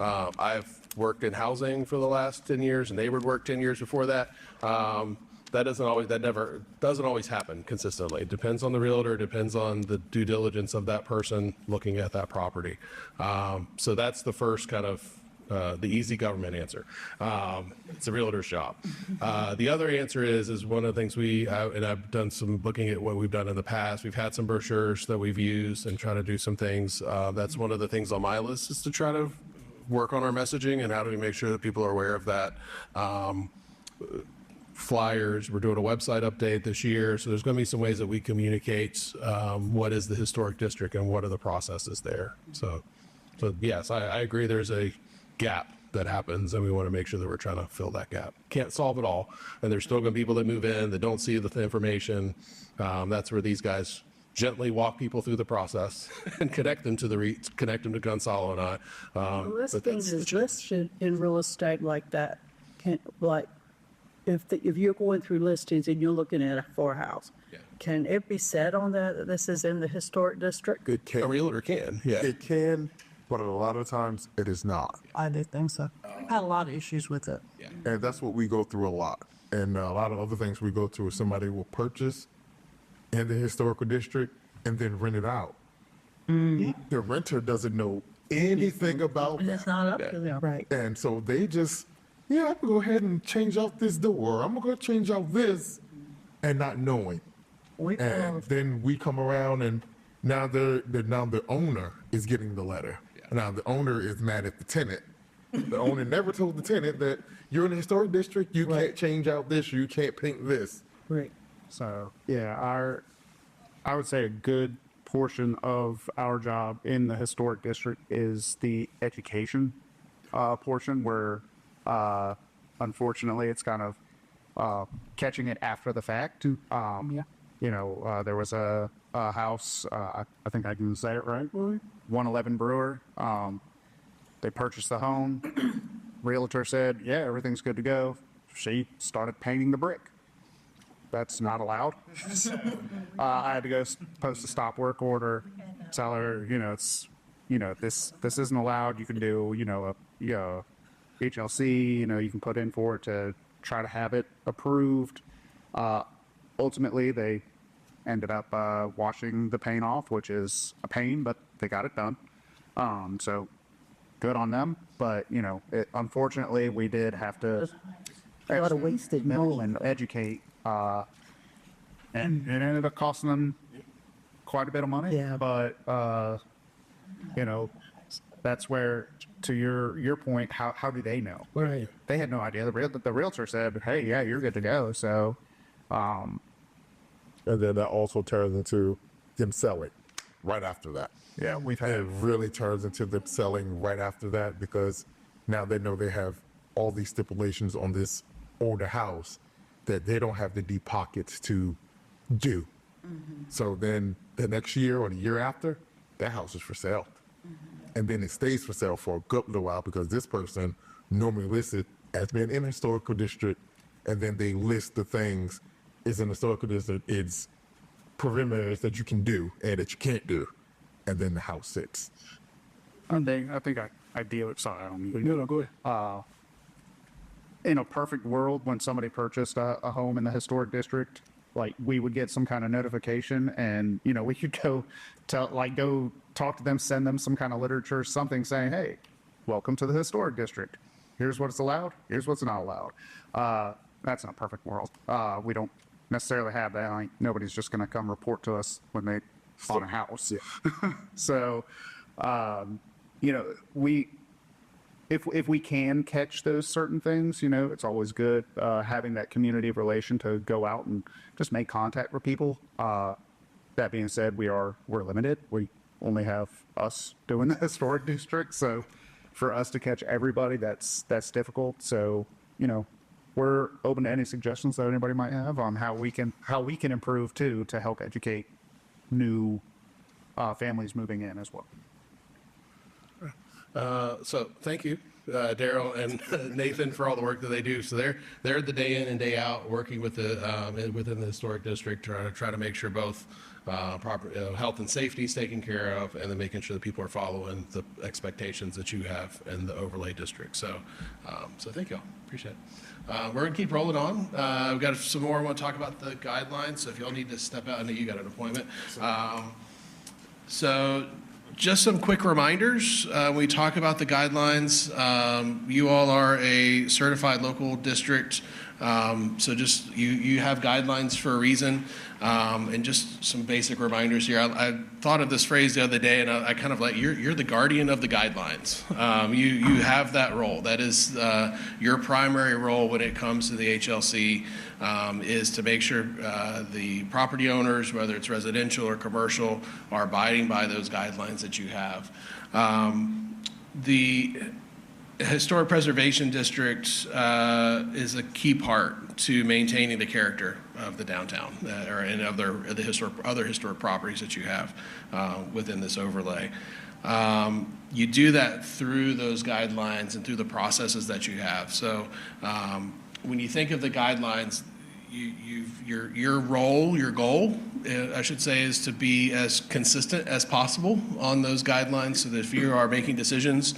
I've worked in housing for the last 10 years, and they would work 10 years before that. That never doesn't always happen consistently. It depends on the realtor, depends on the due diligence of that person looking at that property. So that's the first kind of the easy government answer. It's a realtor's job. The other answer is one of the things and I've done some looking at what we've done in the past. We've had some brochures that we've used and try to do some things. That's one of the things on my list is to try to work on our messaging and how do we make sure that people are aware of that. Flyers, we're doing a website update this year. So there's going to be some ways that we communicate what is the historic district and what are the processes there. So yes, I agree there's a gap that happens and we want to make sure that we're trying to fill that gap. Can't solve it all, and there's still going to be people that move in that don't see the information. That's where these guys gently walk people through the process and connect them to Gonzalo and I. Listings is listed in real estate like that. If you're going through listings and you're looking at for a house, can it be said on that this is in the historic district? It can. A realtor can, yeah. It can, but a lot of times it is not. I did think so. I've had a lot of issues with it. And that's what we go through a lot. And a lot of other things we go through is somebody will purchase in the historical district and then rent it out. The renter doesn't know anything about that. It's not up to them. Right. And so they just, I'm gonna go ahead and change out this door. I'm gonna go change out this, and not knowing. And then we come around, and now the owner is getting the letter. Now the owner is mad at the tenant. The owner never told the tenant that you're in the historic district. You can't change out this. Or you can't paint this. Right. So I would say a good portion of our job in the historic district is the education portion, where unfortunately it's kind of catching it after the fact. There was a house, I think I can say it right, 111 Brewer. They purchased the home. Realtor said, everything's good to go. She started painting the brick. That's not allowed. I had to go post a stop work order, tell her, this isn't allowed. You can do, a HLC, you can put in for it to try to have it approved. Ultimately, they ended up washing the paint off, which is a pain, but they got it done. So good on them. But, unfortunately, we did have to A lot of wasted money. and educate. And it ended up costing them quite a bit of money. Yeah. But, that's where to your point, how do they know? Right. They had no idea. The realtor said, "Hey, yeah, you're good to go." So, And then that also turns into them selling right after that. yeah, we've It had really turns into them selling right after that because now they know they have all these stipulations on this older house that they don't have the deep pockets to do. So then the next year or the year after, that house is for sale. And then it stays for sale for a good little while because this person normally lists it as being in a historical district, and then they list the things it's in a historical district, it's perimeters that you can do and that you can't do, and then the house sits. I think I deal with. Sorry, I don't mean. No, go ahead. In a perfect world, when somebody purchased a home in the historic district, like we would get some kind of notification, and we could go talk to them, send them some kind of literature, something saying, "Hey, welcome to the historic district. Here's what's allowed. Here's what's not allowed." That's not a perfect world. We don't necessarily have that. Like, nobody's just going to come report to us when they bought a house. So, if we can catch those certain things, it's always good having that community relation to go out and just make contact with people. That being said, we're limited. We only have us doing the historic district, so for us to catch everybody, that's difficult. So we're open to any suggestions that anybody might have on how we can improve too to help educate new families moving in as well. So thank you, Daryl and Nathan, for all the work that they do. So they're the day in and day out working with within the historic district, try to make sure both proper health and safety is taken care of, and then making sure that people are following the expectations that you have in the overlay district. So thank you all. Appreciate it. We're gonna keep rolling on. We've got some more. I want to talk about the guidelines. So if y'all need to step out, I know you got an appointment. So just some quick reminders. When we talk about the guidelines, you all are a certified local district. So just you have guidelines for a reason. And just some basic reminders here. I thought of this phrase the other day, and I kind of like, you're the guardian of the guidelines. You have that role. That is your primary role when it comes to the HLC, is to make sure the property owners, whether it's residential or commercial, are abiding by those guidelines that you have. The Historic Preservation District is a key part to maintaining the character of the downtown and of the other historic properties that you have within this overlay. You do that through those guidelines and through the processes that you have. So when you think of the guidelines, your role, your goal, I should say, is to be as consistent as possible on those guidelines, so that if you are making decisions,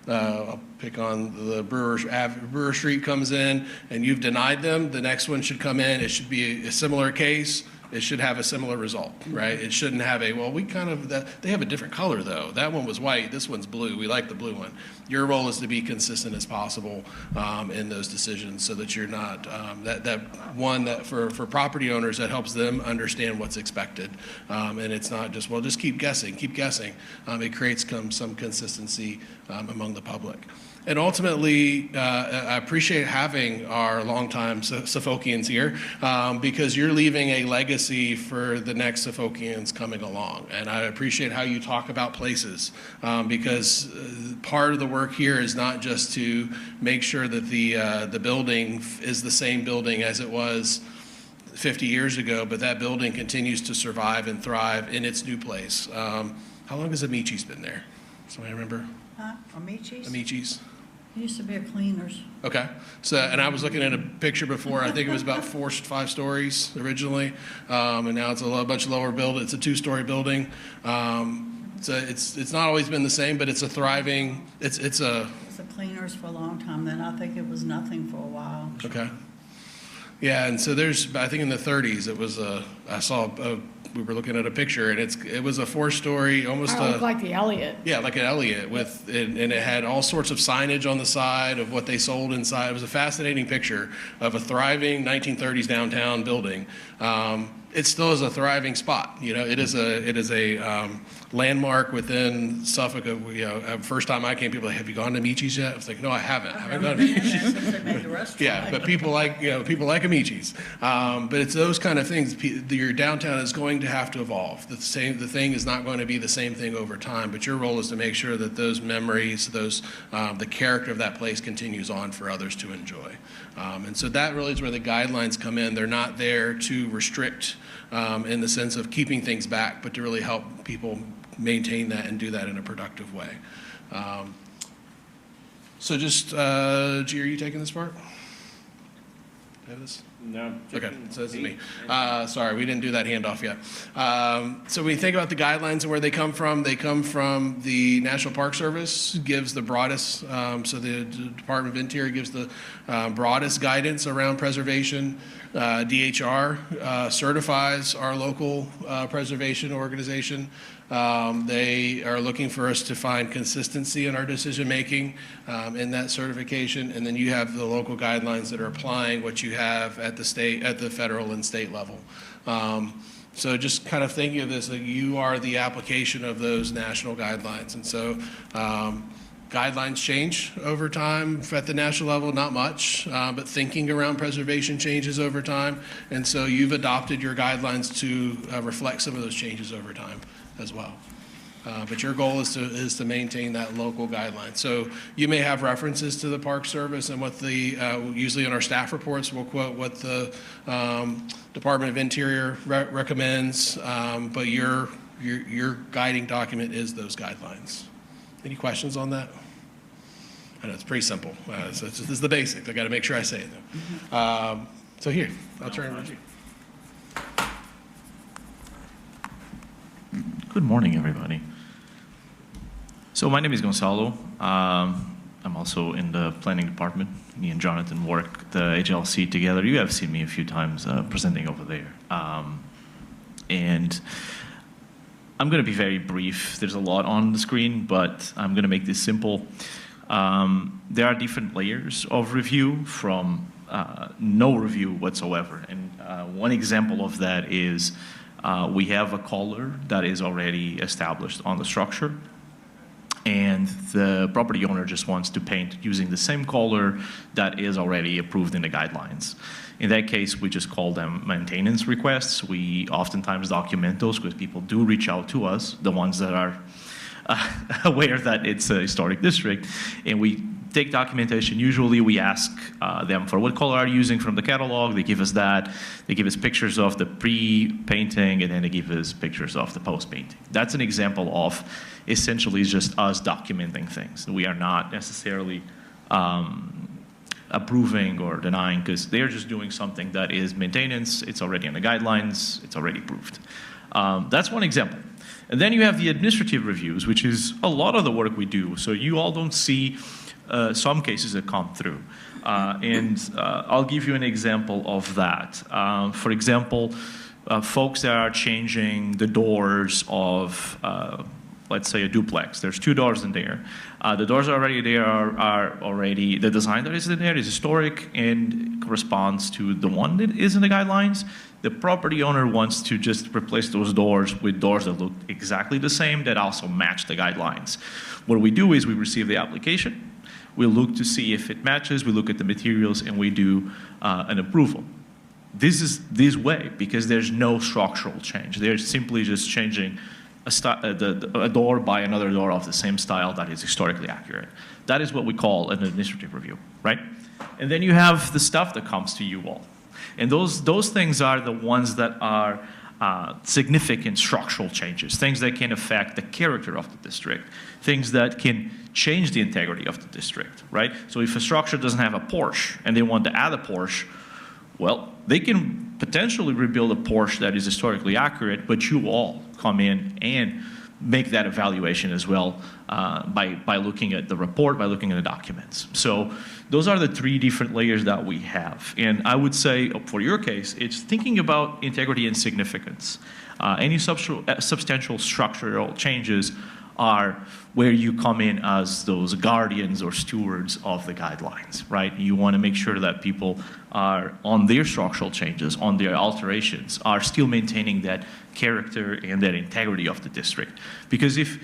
I'll pick on the Brewer Street comes in and you've denied them, the next one should come in, it should be a similar case, it should have a similar result, right? It shouldn't have they have a different color though. That one was white, this one's blue, we like the blue one. Your role is to be consistent as possible in those decisions, so that you're not, that for property owners, that helps them understand what's expected. And it's not just, well, just keep guessing. It creates some consistency among the public. And ultimately, I appreciate having our longtime Suffolkians here, because you're leaving a legacy for the next Suffolkians coming along. And I appreciate how you talk about places, because part of the work here is not just to make sure that the building is the same building as it was 50 years ago, but that building continues to survive and thrive in its new place. How long has Amici's been there? Somebody remember? Amici's? Amici's. It used to be a cleaners. Okay. So, and I was looking at a picture before. I think it was about 5 stories originally, and now it's a bunch lower build. It's a 2-story building. So it's not always been the same, but it's a thriving. It's a cleaners for a long time. Then I think it was nothing for a while. Okay. Yeah, and so I think in the 30s it was we were looking at a picture, and it was a 4-story, almost like the Elliott. Yeah, like an Elliott and it had all sorts of signage on the side of what they sold inside. It was a fascinating picture of a thriving 1930s downtown building. it still is a thriving spot. You know, it is a landmark within Suffolk. First time I came, people were like, have you gone to Amici's yet? I was like, no, I haven't. I haven't gone to Amici's. Yeah, but people like Amici's. But it's those kind of things. Your downtown is going to have to evolve. The thing is not going to be the same thing over time. But your role is to make sure that those memories, the character of that place continues on for others to enjoy. And so that really is where the guidelines come in. They're not there to restrict in the sense of keeping things back, but to really help people maintain that and do that in a productive way. So just, G, are you taking this part? Have this? No. Okay, so this is me. Sorry, we didn't do that handoff yet. So when you think about the guidelines and where they come from the National Park Service gives the broadest, so the Department of Interior gives the broadest guidance around preservation. DHR certifies our local preservation organization. They are looking for us to find consistency in our decision-making in that certification, and then you have the local guidelines that are applying what you have at the federal and state level. So just kind of thinking of this, that you are the application of those national guidelines. And so guidelines change over time at the national level, not much, but thinking around preservation changes over time. And so you've adopted your guidelines to reflect some of those changes over time as well. But your goal is to maintain that local guideline. So you may have references to the Park Service and what usually in our staff reports, we'll quote what the Department of Interior recommends, but your guiding document is those guidelines. Any questions on that? I know it's pretty simple. So this is the basics. I got to make sure I say it though. So here, I'll turn it to you. Good morning, everybody. So my name is Gonzalo. I'm also in the planning department. Me and Jonathan work the HLC together. You have seen me a few times presenting over there. And I'm going to be very brief. There's a lot on the screen, but I'm going to make this simple. There are different layers of review from no review whatsoever. And one example of that is we have a color that is already established on the structure, and the property owner just wants to paint using the same color that is already approved in the guidelines. In that case, we just call them maintenance requests. We oftentimes document those because people do reach out to us, the ones that are aware that it's a historic district, and we take documentation. Usually we ask them for what color are you using from the catalog. They give us that. They give us pictures of the pre-painting, and then they give us pictures of the post-painting. That's an example of essentially just us documenting things. We are not necessarily approving or denying, because they're just doing something that is maintenance. It's already in the guidelines. It's already approved. That's one example. And then you have the administrative reviews, which is a lot of the work we do. So you all don't see some cases that come through. I'll give you an example of that. For example, folks that are changing the doors of, let's say, a duplex. There's 2 doors in there. The doors already there are already, the design that is in there is historic and corresponds to the one that is in the guidelines. The property owner wants to just replace those doors with doors that look exactly the same, that also match the guidelines. What we do is we receive the application, we look to see if it matches, we look at the materials, and we do an approval. This is this way because there's no structural change. They're simply just changing a door by another door of the same style that is historically accurate. That is what we call an administrative review, right? And then you have the stuff that comes to you all. And those things are the ones that are significant structural changes, things that can affect the character of the district, things that can change the integrity of the district, right? So if a structure doesn't have a porch and they want to add a porch, well, they can potentially rebuild a porch that is historically accurate, but you all come in and make that evaluation as well by looking at the report, by looking at the documents. So those are the 3 different layers that we have. And I would say, for your case, it's thinking about integrity and significance. Any substantial structural changes are where you come in as those guardians or stewards of the guidelines, right? You want to make sure that people are on their structural changes, on their alterations, are still maintaining that character and that integrity of the district. Because if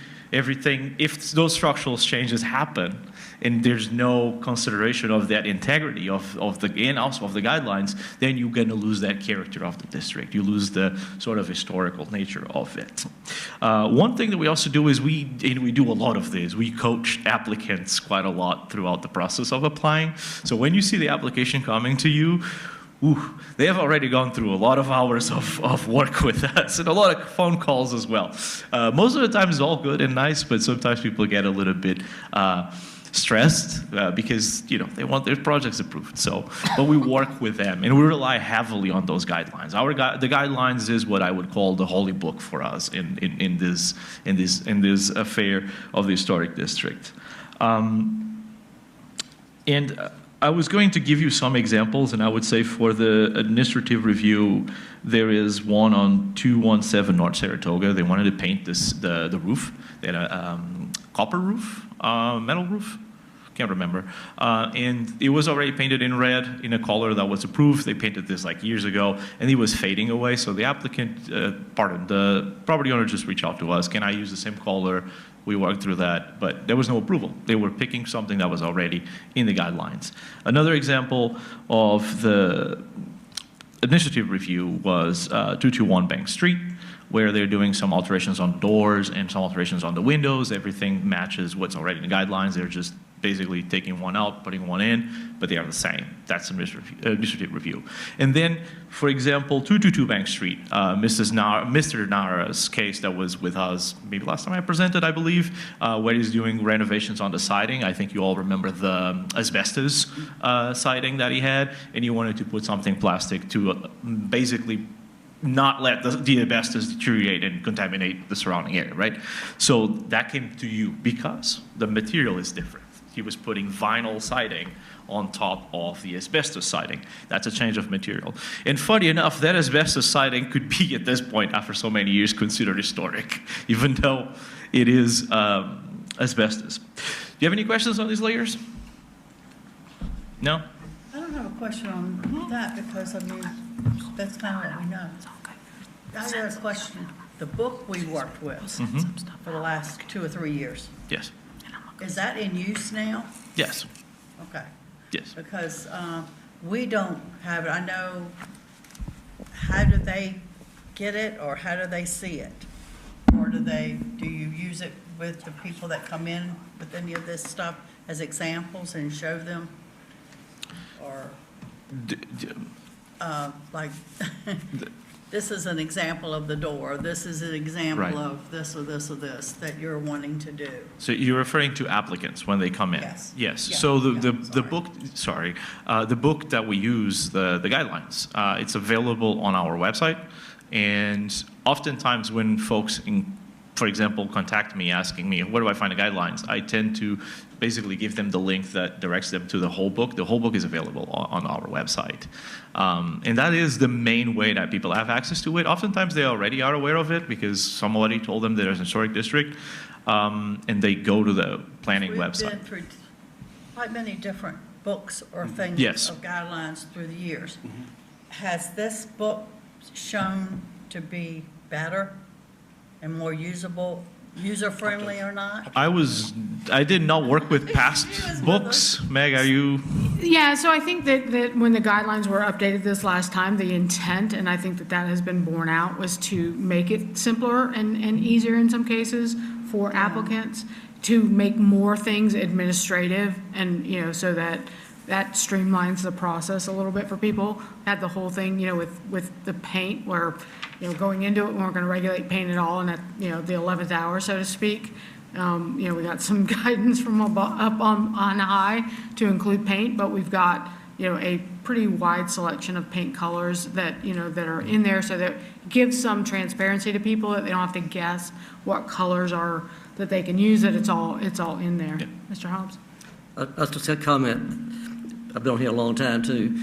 those structural changes happen and there's no consideration of that integrity and also of the guidelines, then you're going to lose that character of the district. You lose the sort of historical nature of it. One thing that we also do is we do a lot of this. We coach applicants quite a lot throughout the process of applying. So when you see the application coming to you, they have already gone through a lot of hours of work with us and a lot of phone calls as well. Most of the time it's all good and nice, but sometimes people get a little bit stressed because they want their projects approved. But we work with them and we rely heavily on those guidelines. The guidelines is what I would call the holy book for us in this affair of the historic district. I was going to give you some examples, and I would say for the administrative review, there is one on 217 North Saratoga. They wanted to paint the roof. They had a copper roof, metal roof. Can't remember. And it was already painted in red in a color that was approved. They painted this like years ago, and it was fading away. So the applicant, the property owner just reached out to us. Can I use the same color? We worked through that, but there was no approval. They were picking something that was already in the guidelines. Another example of the administrative review was 221 Bank Street, where they're doing some alterations on doors and some alterations on the windows. Everything matches what's already in the guidelines. They're just basically taking one out, putting one in, but they are the same. That's administrative review. And then, for example, 222 Bank Street, Mr. Nara's case that was with us maybe last time I presented, I believe, where he's doing renovations on the siding. I think you all remember the asbestos siding that he had, and he wanted to put something plastic to basically not let the asbestos deteriorate and contaminate the surrounding area, right? So that came to you because the material is different. He was putting vinyl siding on top of the asbestos siding. That's a change of material. And funny enough, that asbestos siding could be, at this point, after so many years, considered historic, even though it is asbestos. Do you have any questions on these layers? No? I don't have a question on that because, that's kind of what we know. I have a question. The book we worked with for the last 2 or 3 years. Yes. Is that in use now? Yes. Okay. Yes. Because we don't have it. I know, how do they get it or how do they see it? Or do you use it with the people that come in with any of this stuff as examples and show them? Or like, this is an example of the door, this is an example of this or this or this that you're wanting to do. So you're referring to applicants when they come in? Yes. Yes. Yeah. So the book, the book that we use, the guidelines, it's available on our website. And oftentimes when folks, for example, contact me asking me, where do I find the guidelines? I tend to basically give them the link that directs them to the whole book. The whole book is available on our website. And that is the main way that people have access to it. Oftentimes they already are aware of it because somebody told them there's a historic district, and they go to the planning website. We've been through quite many different books or things of guidelines through the years. Has this book shown to be better and more user-friendly or not? I did not work with past books. Meg, are you? Yeah, so I think that when the guidelines were updated this last time, the intent, and I think that has been borne out, was to make it simpler and easier in some cases for applicants, to make more things administrative, and, so that streamlines the process a little bit for people. Had the whole thing, with the paint where, going into it, we weren't going to regulate paint at all, and at, the 11th hour, so to speak. We got some guidance from up on high to include paint, but we've got, a pretty wide selection of paint colors that, that are in there, so that it gives some transparency to people, that they don't have to guess what colors are, that they can use it. It's all in there. Yeah. Mr. Hobbs? I just had a comment. I've been on here a long time, too.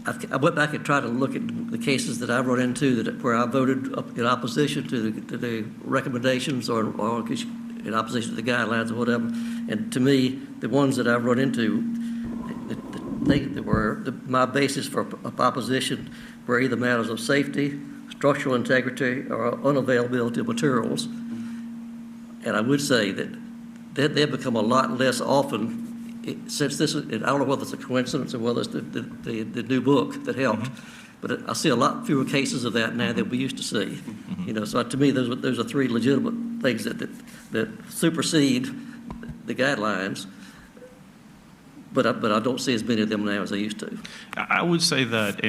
I went back and tried to look at the cases that I run into where I voted in opposition to the recommendations or in opposition to the guidelines or whatever. And to me, the ones that I've run into, think that my basis for opposition were either matters of safety, structural integrity, or unavailability of materials. And I would say that they've become a lot less often since this. I don't know whether it's a coincidence or whether it's the new book that helped. But I see a lot fewer cases of that now than we used to see. So to me, those are three legitimate things that supersede the guidelines. But I don't see as many of them now as I used to. I would say that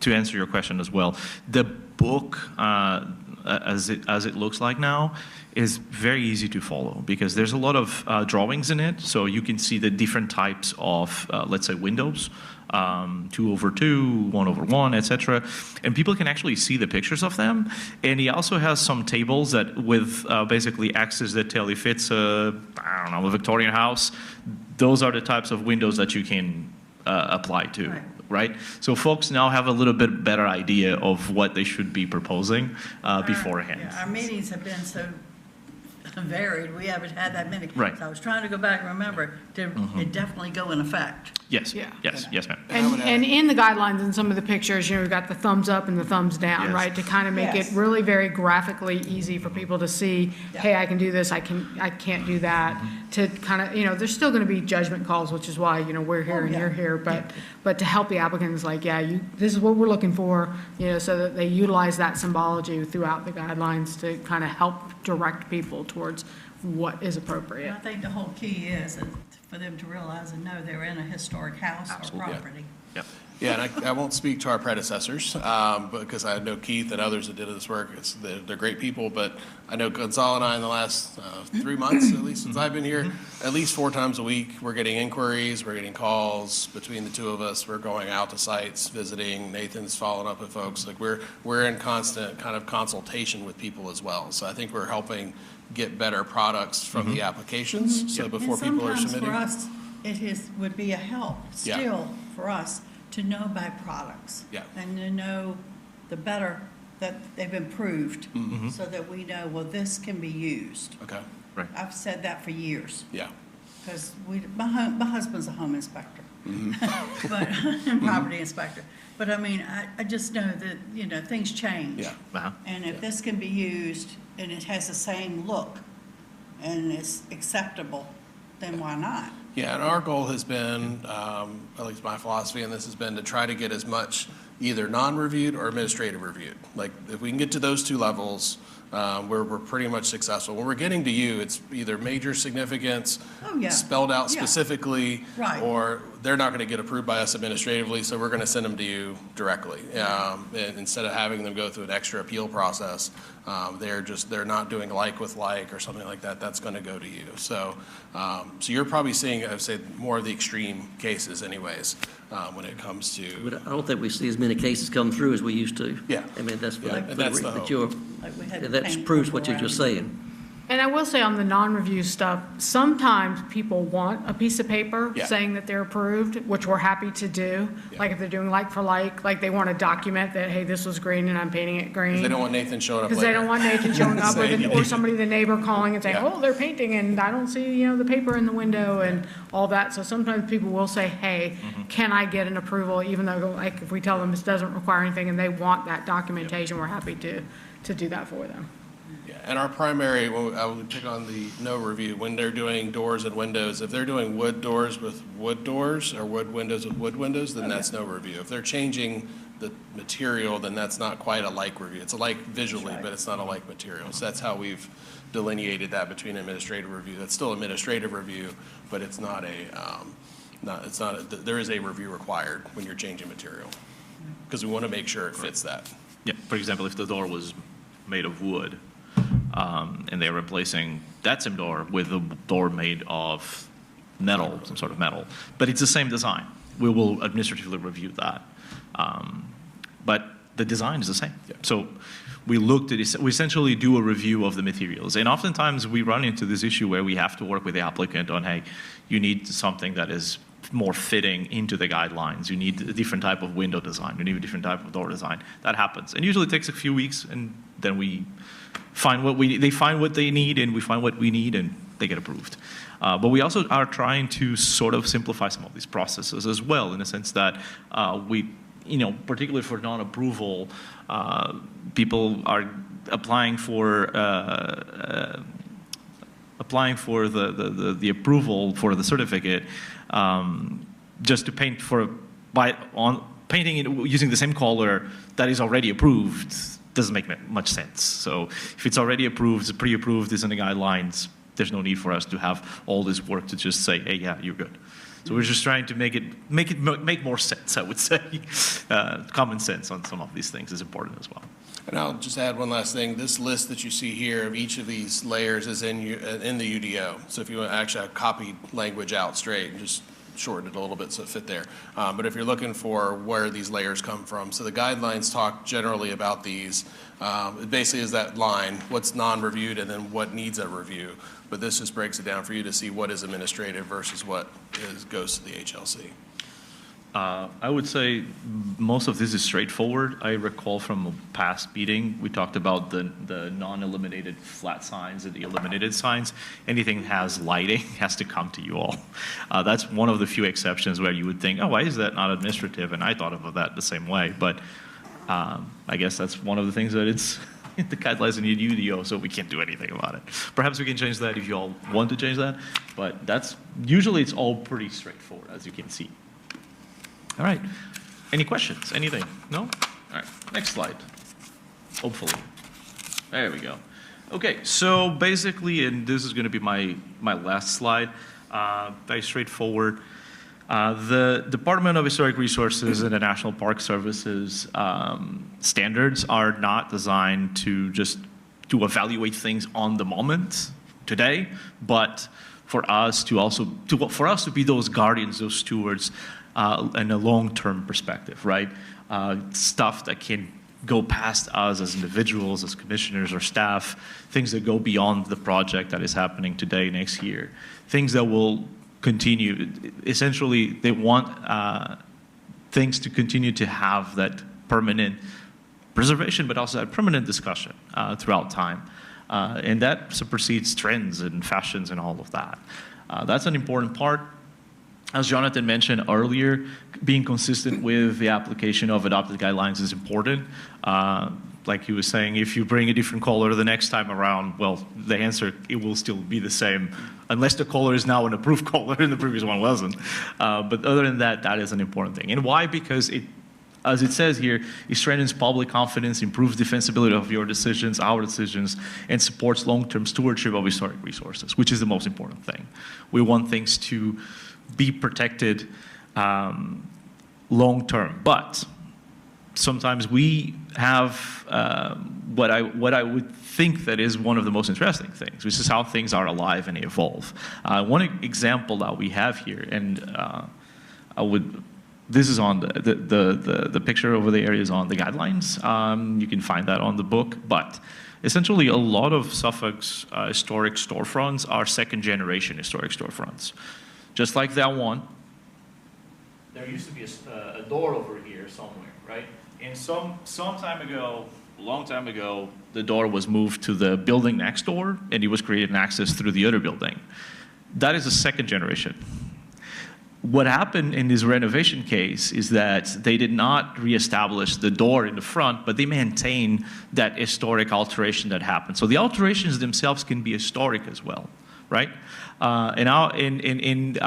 to answer your question as well, the book as it looks like now is very easy to follow because there's a lot of drawings in it, so you can see the different types of let's say windows, 2/2, 1/1, etc. And people can actually see the pictures of them. And he also has some tables that with basically axes that tell if it's a Victorian house. Those are the types of windows that you can apply to. Right? So folks now have a little bit better idea of what they should be proposing beforehand. Our meetings have been so varied, we haven't had that many. Right. So I was trying to go back and remember, did it definitely go in effect? Yes, Yeah. yes, ma'am. And in the guidelines and some of the pictures, we've got the thumbs up and the thumbs down, Yes. right? To kind of make it Yes. really very graphically easy for people to see, hey, I can do this, I can't do that. To kind of, there's still going to be judgment calls, which is why, we're here and you're here. But to help the applicants, like, this is what we're looking for, so that they utilize that symbology throughout the guidelines to kind of help direct people towards what is appropriate. And I think the whole key is for them to realize and know they're in a historic house or Absolutely. property. Yep. Yeah, and I won't speak to our predecessors, because I know Keith and others that did this work. They're great people, but I know Gonzalo and I in the last 3 months, at least since I've been here, at least 4 times a week, we're getting inquiries, we're getting calls between the two of us. We're going out to sites, visiting. Nathan's following up with folks. Like we're in constant kind of consultation with people as well. So I think we're helping get better products from the applications. So before people are submitting. And sometimes for us, would be a help Yeah. still for us to know by products. Yeah. And to know the better that they've improved, so that we know, well, this can be used. Okay. Right. I've said that for years, Yeah. because my husband's a home inspector, but, and property inspector. But I mean, I just know that, things change. Yeah. Uh-huh. And if this can be used and it has the same look and it's acceptable, then why not? Yeah, and our goal has been, at least my philosophy on this has been to try to get as much either non-reviewed or administrative reviewed. Like, if we can get to those 2 levels, we're pretty much successful. When we're getting to you, it's either major significance, Oh, yeah. spelled out Yeah. specifically, Right. or they're not going to get approved by us administratively, so we're going to send them to you directly. And instead of having them go through an extra appeal process, they're not doing like with like or something like that. That's going to go to you. So you're probably seeing, I'd say, more of the extreme cases, anyways, when it comes to. But I don't think we see as many cases come through as we used to. Yeah. I mean, that's Yeah, and that's the hope. Like we had the That paint proves what you're around. just saying. And I will say on the non-review stuff, sometimes people want a piece of paper Yeah. saying that they're approved, which we're happy to do. Like if they're doing like for like they want to document that, hey, this was green and I'm painting it green. They don't want Nathan showing up Because they later. don't want Nathan showing up or somebody, the neighbor calling and saying, Yeah. oh, they're painting and I don't see, the paper in the window and all that. So sometimes people will say, hey, can I get an approval? Even though, like, if we tell them this doesn't require anything and they want that documentation, we're happy to do that for them. Yeah, and our primary, I would pick on the no review, when they're doing doors and windows, if they're doing wood doors with wood doors or wood windows with wood windows, then that's no review. If they're changing the material, then that's not quite a like review. It's a like visually, but it's not a like material. So that's how we've delineated that between administrative review. That's still administrative review, but it's not there is a review required when you're changing material, because we want to make sure it fits that. Yeah, for example, if the door was made of wood, and they're replacing that same door with a door made of metal, some sort of metal, but it's the same design, we will administratively review that. But the design is the same. Yeah. So we essentially do a review of the materials. And oftentimes we run into this issue where we have to work with the applicant on, hey, you need something that is more fitting into the guidelines. You need a different type of window design. You need a different type of door design. That happens. And usually it takes a few weeks, and then we find they find what they need, and we find what we need, and they get approved. But we also are trying to sort of simplify some of these processes as well, in the sense that we, particularly for non-approval, people are applying for the approval for the certificate just to paint painting it using the same color that is already approved doesn't make much sense. So if it's already approved, it's pre-approved, it's in the guidelines, there's no need for us to have all this work to just say, hey, yeah, you're good. So we're just trying to make more sense, I would say. Common sense on some of these things is important as well. And I'll just add one last thing. This list that you see here of each of these layers is in the UDO. So if you want to actually have copied language out straight, just shorten it a little bit so it fit there. But if you're looking for where these layers come from, so the guidelines talk generally about these. It basically is that line, what's non-reviewed and then what needs a review. But this just breaks it down for you to see what is administrative versus what goes to the HLC. I would say most of this is straightforward. I recall from a past meeting, we talked about the non-illuminated flat signs and the illuminated signs. Anything that has lighting has to come to you all. That's one of the few exceptions where you would think, oh, why is that not administrative? And I thought of that the same way. But I guess that's one of the things that it's the guidelines in UDO, so we can't do anything about it. Perhaps we can change that if you all want to change that. But usually it's all pretty straightforward, as you can see. All right. Any questions? Anything? No? All right. Next slide. Hopefully. There we go. Okay. So basically, and this is going to be my last slide, very straightforward. The Department of Historic Resources and the National Park Service's standards are not designed to evaluate things on the moment today, but for us to be those guardians, those stewards, in a long-term perspective, right? Stuff that can go past us as individuals, as commissioners or staff, things that go beyond the project that is happening today, next year, things that will continue. Essentially, they want things to continue to have that permanent preservation, but also that permanent discussion throughout time. And that supersedes trends and fashions and all of that. That's an important part. As Jonathan mentioned earlier, being consistent with the application of adopted guidelines is important. Like he was saying, if you bring a different color the next time around, well, the answer, it will still be the same, unless the color is now an approved color and the previous one wasn't. But other than that, that is an important thing. And why? Because as it says here, it strengthens public confidence, improves defensibility of your decisions, our decisions, and supports long-term stewardship of historic resources, which is the most important thing. We want things to be protected long-term, but sometimes we have what I would think that is one of the most interesting things, which is how things are alive and evolve. One example that we have here, and this is on the picture over there is on the guidelines. You can find that on the book, but essentially a lot of Suffolk's historic storefronts are second-generation historic storefronts. Just like that one, there used to be a door over here somewhere, right? And some time ago, a long time ago, the door was moved to the building next door, and it was created an access through the other building. That is a second generation. What happened in this renovation case is that they did not reestablish the door in the front, but they maintained that historic alteration that happened. So the alterations themselves can be historic as well, right? And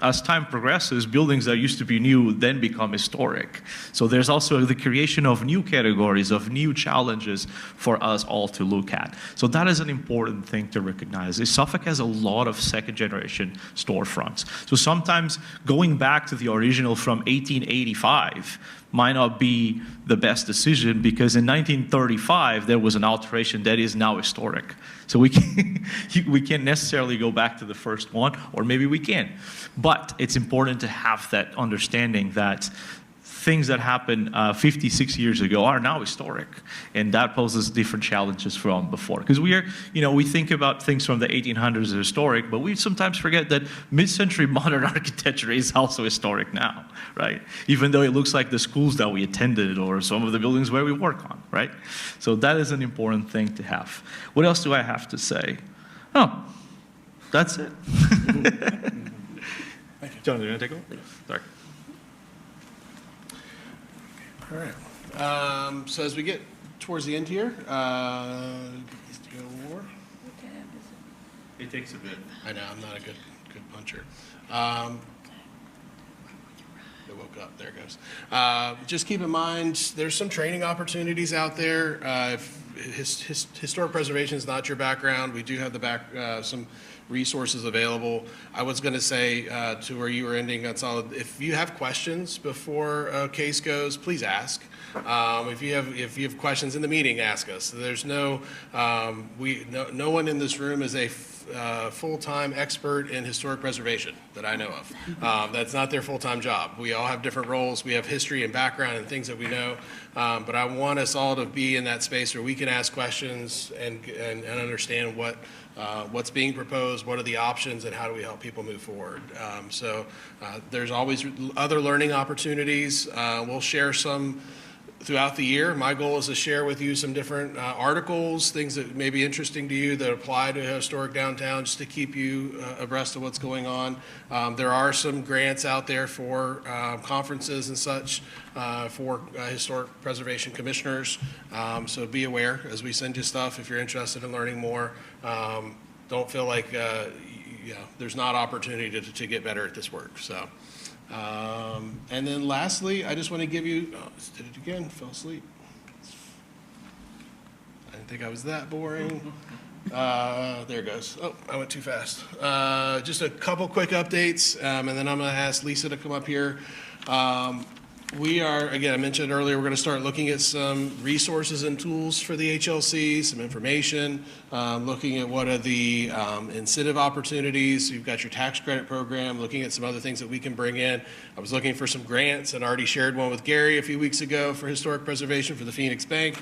as time progresses, buildings that used to be new then become historic. So there's also the creation of new categories, of new challenges for us all to look at. So that is an important thing to recognize. Suffolk has a lot of second-generation storefronts. So sometimes going back to the original from 1885 might not be the best decision, because in 1935 there was an alteration that is now historic. So we can't necessarily go back to the first one, or maybe we can. But it's important to have that understanding that things that happened 56 years ago are now historic, and that poses different challenges from before. Because we think about things from the 1800s as historic, but we sometimes forget that mid-century modern architecture is also historic now, right? Even though it looks like the schools that we attended or some of the buildings where we work on, right? So that is an important thing to have. What else do I have to say? Oh, That's it. John, are you going to take over? Sorry. All right. So as we get towards the end here, It takes a bit. I know, I'm not a good puncher. It woke up, there it goes. Just keep in mind, there's some training opportunities out there. If historic preservation is not your background, we do have some resources available. I was going to say to where you were ending, Gonzalo, if you have questions before a case goes, please ask. If you have questions in the meeting, ask us. There's no one in this room is a full-time expert in historic preservation that I know of. That's not their full-time job. We all have different roles. We have history and background and things that we know. But I want us all to be in that space where we can ask questions and understand what's being proposed, what are the options, and how do we help people move forward. There's always other learning opportunities. We'll share some throughout the year. My goal is to share with you some different articles, things that may be interesting to you that apply to a historic downtown, just to keep you abreast of what's going on. There are some grants out there for conferences and such for historic preservation commissioners. So be aware as we send you stuff if you're interested in learning more. Don't feel like there's not opportunity to get better at this work. So. And then lastly, I just want to give you, did it again, fell asleep. I didn't think I was that boring. There it goes. Oh, I went too fast. Just a couple quick updates, and then I'm going to ask Lisa to come up here. We are, again, I mentioned earlier, we're going to start looking at some resources and tools for the HLC, some information, looking at what are the incentive opportunities. You've got your tax credit program, looking at some other things that we can bring in. I was looking for some grants and already shared one with Gary a few weeks ago for historic preservation for the Phoenix Bank.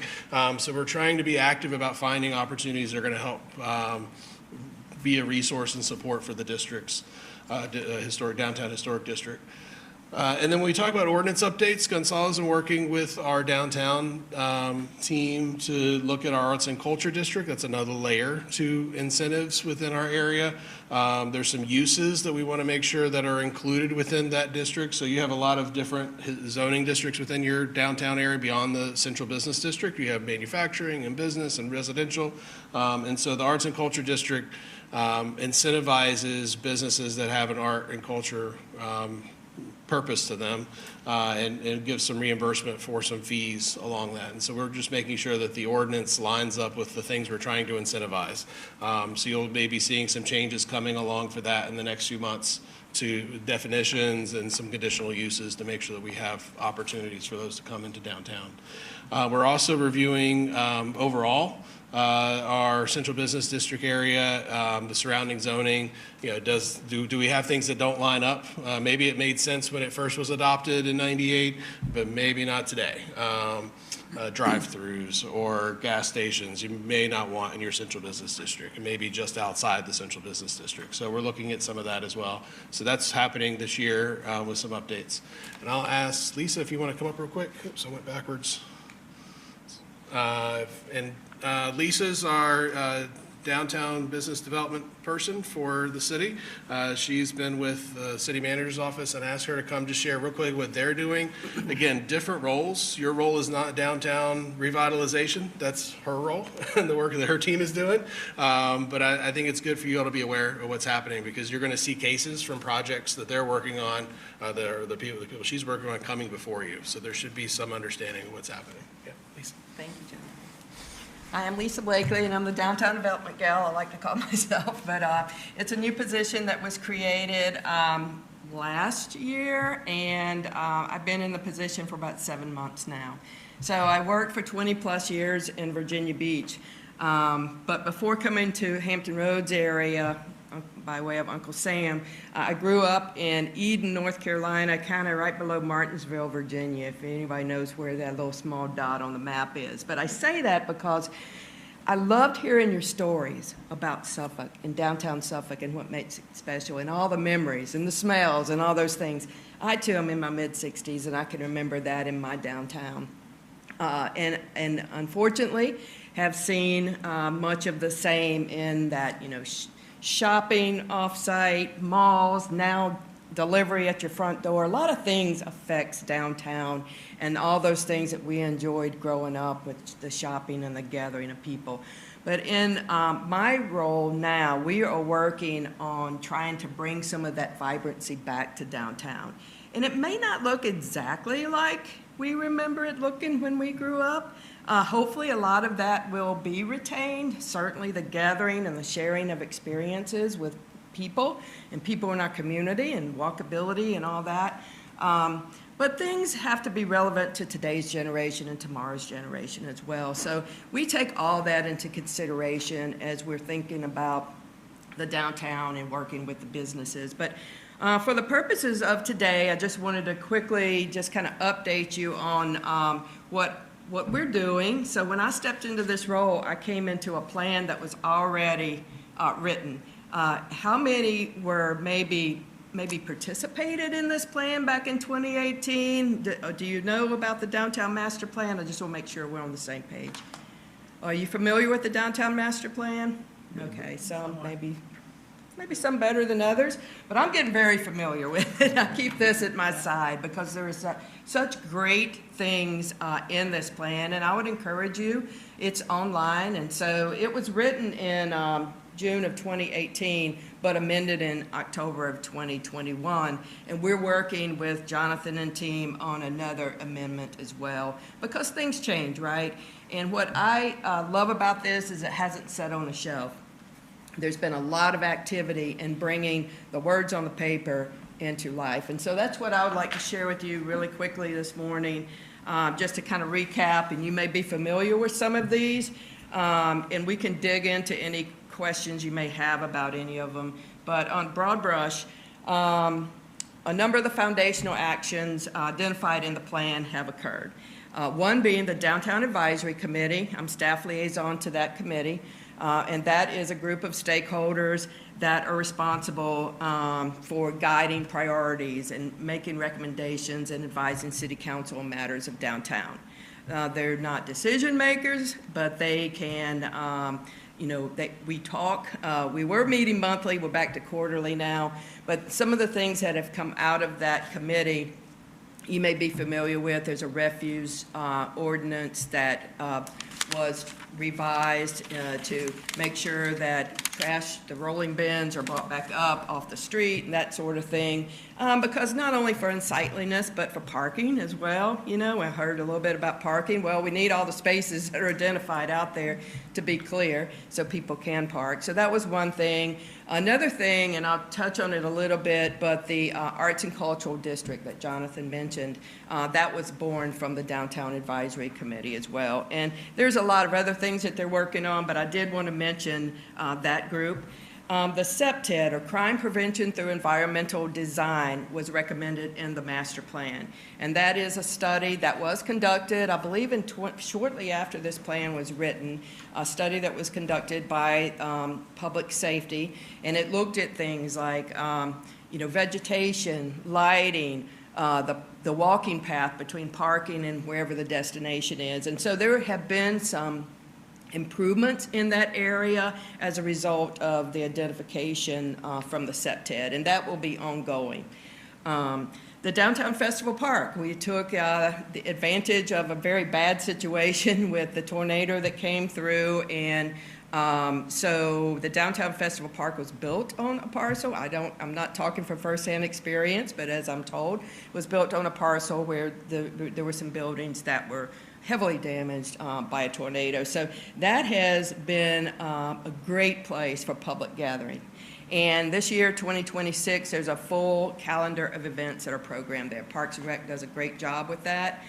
So we're trying to be active about finding opportunities that are going to help be a resource and support for the district's downtown historic district. And then when we talk about ordinance updates, Gonzalo's been working with our downtown team to look at our arts and culture district. That's another layer to incentives within our area. There's some uses that we want to make sure that are included within that district. So you have a lot of different zoning districts within your downtown area beyond the central business district. You have manufacturing and business and residential. And so the arts and culture district incentivizes businesses that have an art and culture purpose to them and give some reimbursement for some fees along that. And so we're just making sure that the ordinance lines up with the things we're trying to incentivize. So you'll maybe seeing some changes coming along for that in the next few months to definitions and some conditional uses to make sure that we have opportunities for those to come into downtown. We're also reviewing overall our central business district area, the surrounding zoning. Do we have things that don't line up? Maybe it made sense when it first was adopted in '98, but maybe not today. Drive-throughs or gas stations you may not want in your central business district, and maybe just outside the central business district. So we're looking at some of that as well. So that's happening this year with some updates. And I'll ask Lisa if you want to come up real quick. Oops, I went backwards. Lisa's our downtown business development person for the city. She's been with the city manager's office and asked her to come to share real quick what they're doing. Again, different roles. Your role is not downtown revitalization. That's her role and the work that her team is doing. But I think it's good for you all to be aware of what's happening because you're going to see cases from projects that they're working on, the people she's working on coming before you. So there should be some understanding of what's happening. Yeah, Lisa. Thank you, John. I am Lisa Blakely, and I'm the Downtown Development Gal, I like to call myself, but it's a new position that was created last year, and I've been in the position for about 7 months now. So I worked for 20-plus years in Virginia Beach, but before coming to Hampton Roads area, by way of Uncle Sam, I grew up in Eden, North Carolina, kind of right below Martinsville, Virginia, if anybody knows where that little small dot on the map is. But I say that because I loved hearing your stories about Suffolk and downtown Suffolk and what makes it special and all the memories and the smells and all those things. I, too, am in my mid-60s, and I can remember that in my downtown. And unfortunately, have seen much of the same in that, shopping off-site, malls, now delivery at your front door. A lot of things affects downtown and all those things that we enjoyed growing up with the shopping and the gathering of people. But in my role now, we are working on trying to bring some of that vibrancy back to downtown. And it may not look exactly like we remember it looking when we grew up. Hopefully a lot of that will be retained, certainly the gathering and the sharing of experiences with people and people in our community and walkability and all that. But things have to be relevant to today's generation and tomorrow's generation as well. So we take all that into consideration as we're thinking about the downtown and working with the businesses. But for the purposes of today, I just wanted to quickly just kind of update you on what we're doing. So when I stepped into this role, I came into a plan that was already written. How many were maybe participated in this plan back in 2018? Do you know about the downtown master plan? I just want to make sure we're on the same page. Are you familiar with the downtown master plan? Okay, some maybe some better than others, but I'm getting very familiar with it. I keep this at my side because there is such great things in this plan, and I would encourage you. It's online, and so it was written in June of 2018, but amended in October of 2021. And we're working with Jonathan and team on another amendment as well, because things change, right? And what I love about this is it hasn't sat on a shelf. There's been a lot of activity in bringing the words on the paper into life. And so that's what I would like to share with you really quickly this morning, just to kind of recap, and you may be familiar with some of these, and we can dig into any questions you may have about any of them. But on broad brush, a number of the foundational actions identified in the plan have occurred. One being the Downtown Advisory Committee. I'm staff liaison to that committee, and that is a group of stakeholders that are responsible for guiding priorities and making recommendations and advising City Council on matters of downtown. They're not decision makers, but they can we talk. We were meeting monthly. We're back to quarterly now. But some of the things that have come out of that committee you may be familiar with. There's a refuse ordinance that was revised to make sure that trash, the rolling bins are brought back up off the street and that sort of thing. Because not only for unsightliness, but for parking as well. You know, I heard a little bit about parking. Well, we need all the spaces that are identified out there to be clear so people can park. So that was one thing. Another thing, and I'll touch on it a little bit, but the Arts and Cultural District that Jonathan mentioned, that was born from the Downtown Advisory Committee as well. And there's a lot of other things that they're working on, but I did want to mention that group. The CEPTED, or Crime Prevention Through Environmental Design, was recommended in the master plan. And that is a study that was conducted, I believe, shortly after this plan was written, a study that was conducted by Public Safety, and it looked at things like, vegetation, lighting, the walking path between parking and wherever the destination is. And so there have been some improvements in that area as a result of the identification from the CEPTED, and that will be ongoing. The Downtown Festival Park, we took the advantage of a very bad situation with the tornado that came through, and so the Downtown Festival Park was built on a parcel. I'm not talking from firsthand experience, but as I'm told, it was built on a parcel where there were some buildings that were heavily damaged by a tornado. So that has been a great place for public gathering. And this year, 2026, there's a full calendar of events that are programmed there. Parks and Rec does a great job with that.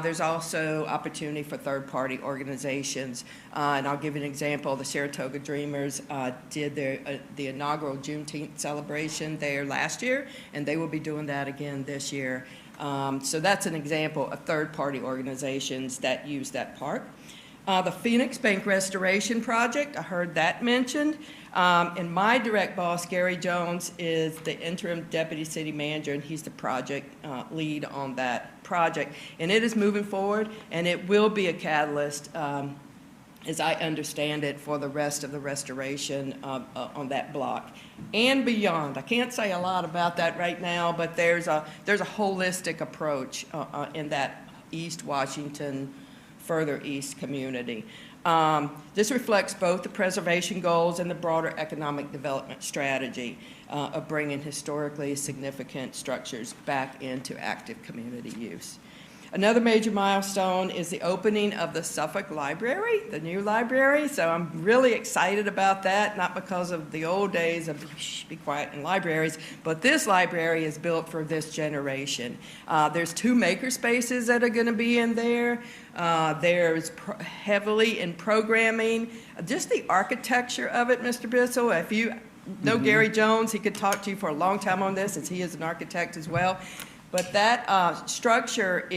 There's also opportunity for third-party organizations. And I'll give you an example. The Saratoga Dreamers did the inaugural Juneteenth celebration there last year, and they will be doing that again this year. So that's an example of third-party organizations that use that park. The Phoenix Bank Restoration Project, I heard that mentioned. And my direct boss, Gary Jones, is the interim deputy city manager, and he's the project lead on that project. And it is moving forward, and it will be a catalyst as I understand it, for the rest of the restoration on that block and beyond. I can't say a lot about that right now, but there's a holistic approach in that East Washington, further east community. This reflects both the preservation goals and the broader economic development strategy of bringing historically significant structures back into active community use. Another major milestone is the opening of the Suffolk Library, the new library. So I'm really excited about that, not because of the old days of be quiet in libraries, but this library is built for this generation. There's 2 maker spaces that are going to be in there. There's heavily in programming. Just the architecture of it, Mr. Bissell, if you know Gary Jones, he could talk to you for a long time on this, as he is an architect as well. But that structure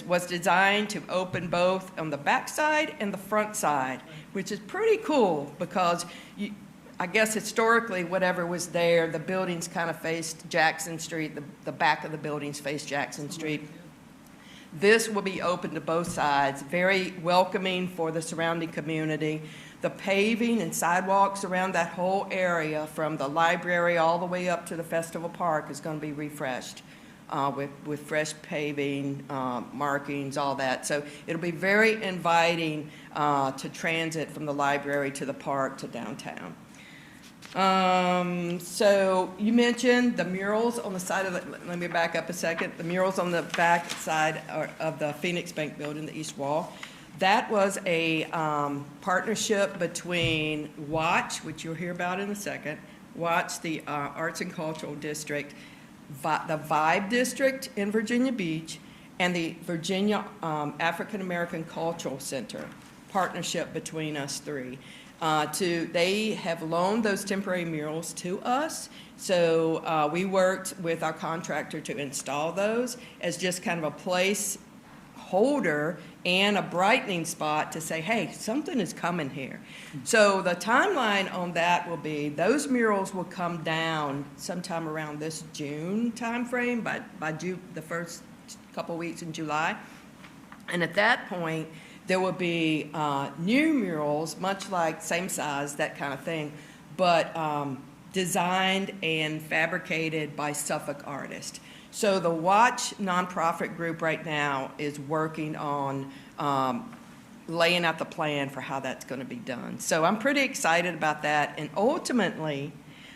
was designed to open both on the back side and the front side, which is pretty cool because I guess historically, whatever was there, the buildings kind of faced Jackson Street, the back of the buildings faced Jackson Street. This will be open to both sides, very welcoming for the surrounding community. The paving and sidewalks around that whole area, from the library all the way up to the Festival Park, is going to be refreshed. With fresh paving, markings, all that. So it'll be very inviting to transit from the library to the park to downtown. So you mentioned the murals on the side of let me back up a second. The murals on the back side of the Phoenix Bank building, the east wall. That was a partnership between Watch, which you'll hear about in a second, Watch, the Arts and Cultural District, the Vibe District in Virginia Beach, and the Virginia African American Cultural Center, partnership between us 3. They have loaned those temporary murals to us, so we worked with our contractor to install those as just kind of a place holder and a brightening spot to say, hey, something is coming here. So the timeline on that will be those murals will come down sometime around this June timeframe, by June, the first couple weeks in July. And at that point, there will be new murals, much like same size, that kind of thing, but designed and fabricated by Suffolk artists. So the Watch nonprofit group right now is working on laying out the plan for how that's going to be done. So I'm pretty excited about that. And ultimately,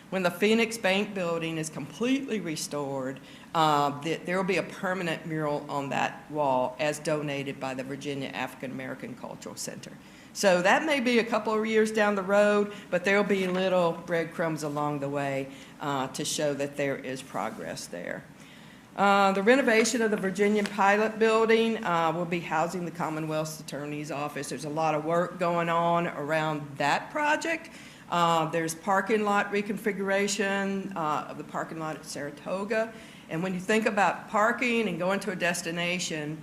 when the Phoenix Bank building is completely restored, there will be a permanent mural on that wall as donated by the Virginia African American Cultural Center. So that may be a couple of years down the road, but there will be little breadcrumbs along the way to show that there is progress there. The renovation of the Virginia Pilot Building will be housing the Commonwealth's Attorney's Office. There's a lot of work going on around that project. There's parking lot reconfiguration of the parking lot at Saratoga. And when you think about parking and going to a destination,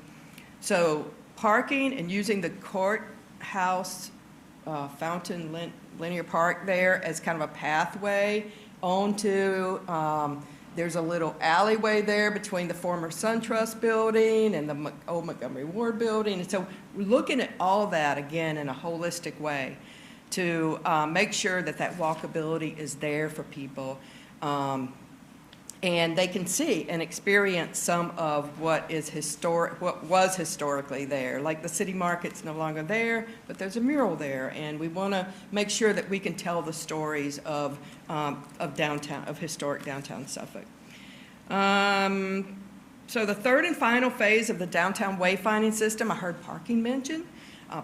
so parking and using the courthouse fountain linear park there as kind of a pathway onto there's a little alleyway there between the former SunTrust building and the old Montgomery Ward building. And so we're looking at all that, again, in a holistic way to make sure that that walkability is there for people. And they can see and experience some of what was historically there. Like the city market's no longer there, but there's a mural there, and we want to make sure that we can tell the stories of historic downtown Suffolk. So the third and final phase of the downtown wayfinding system, I heard parking mentioned.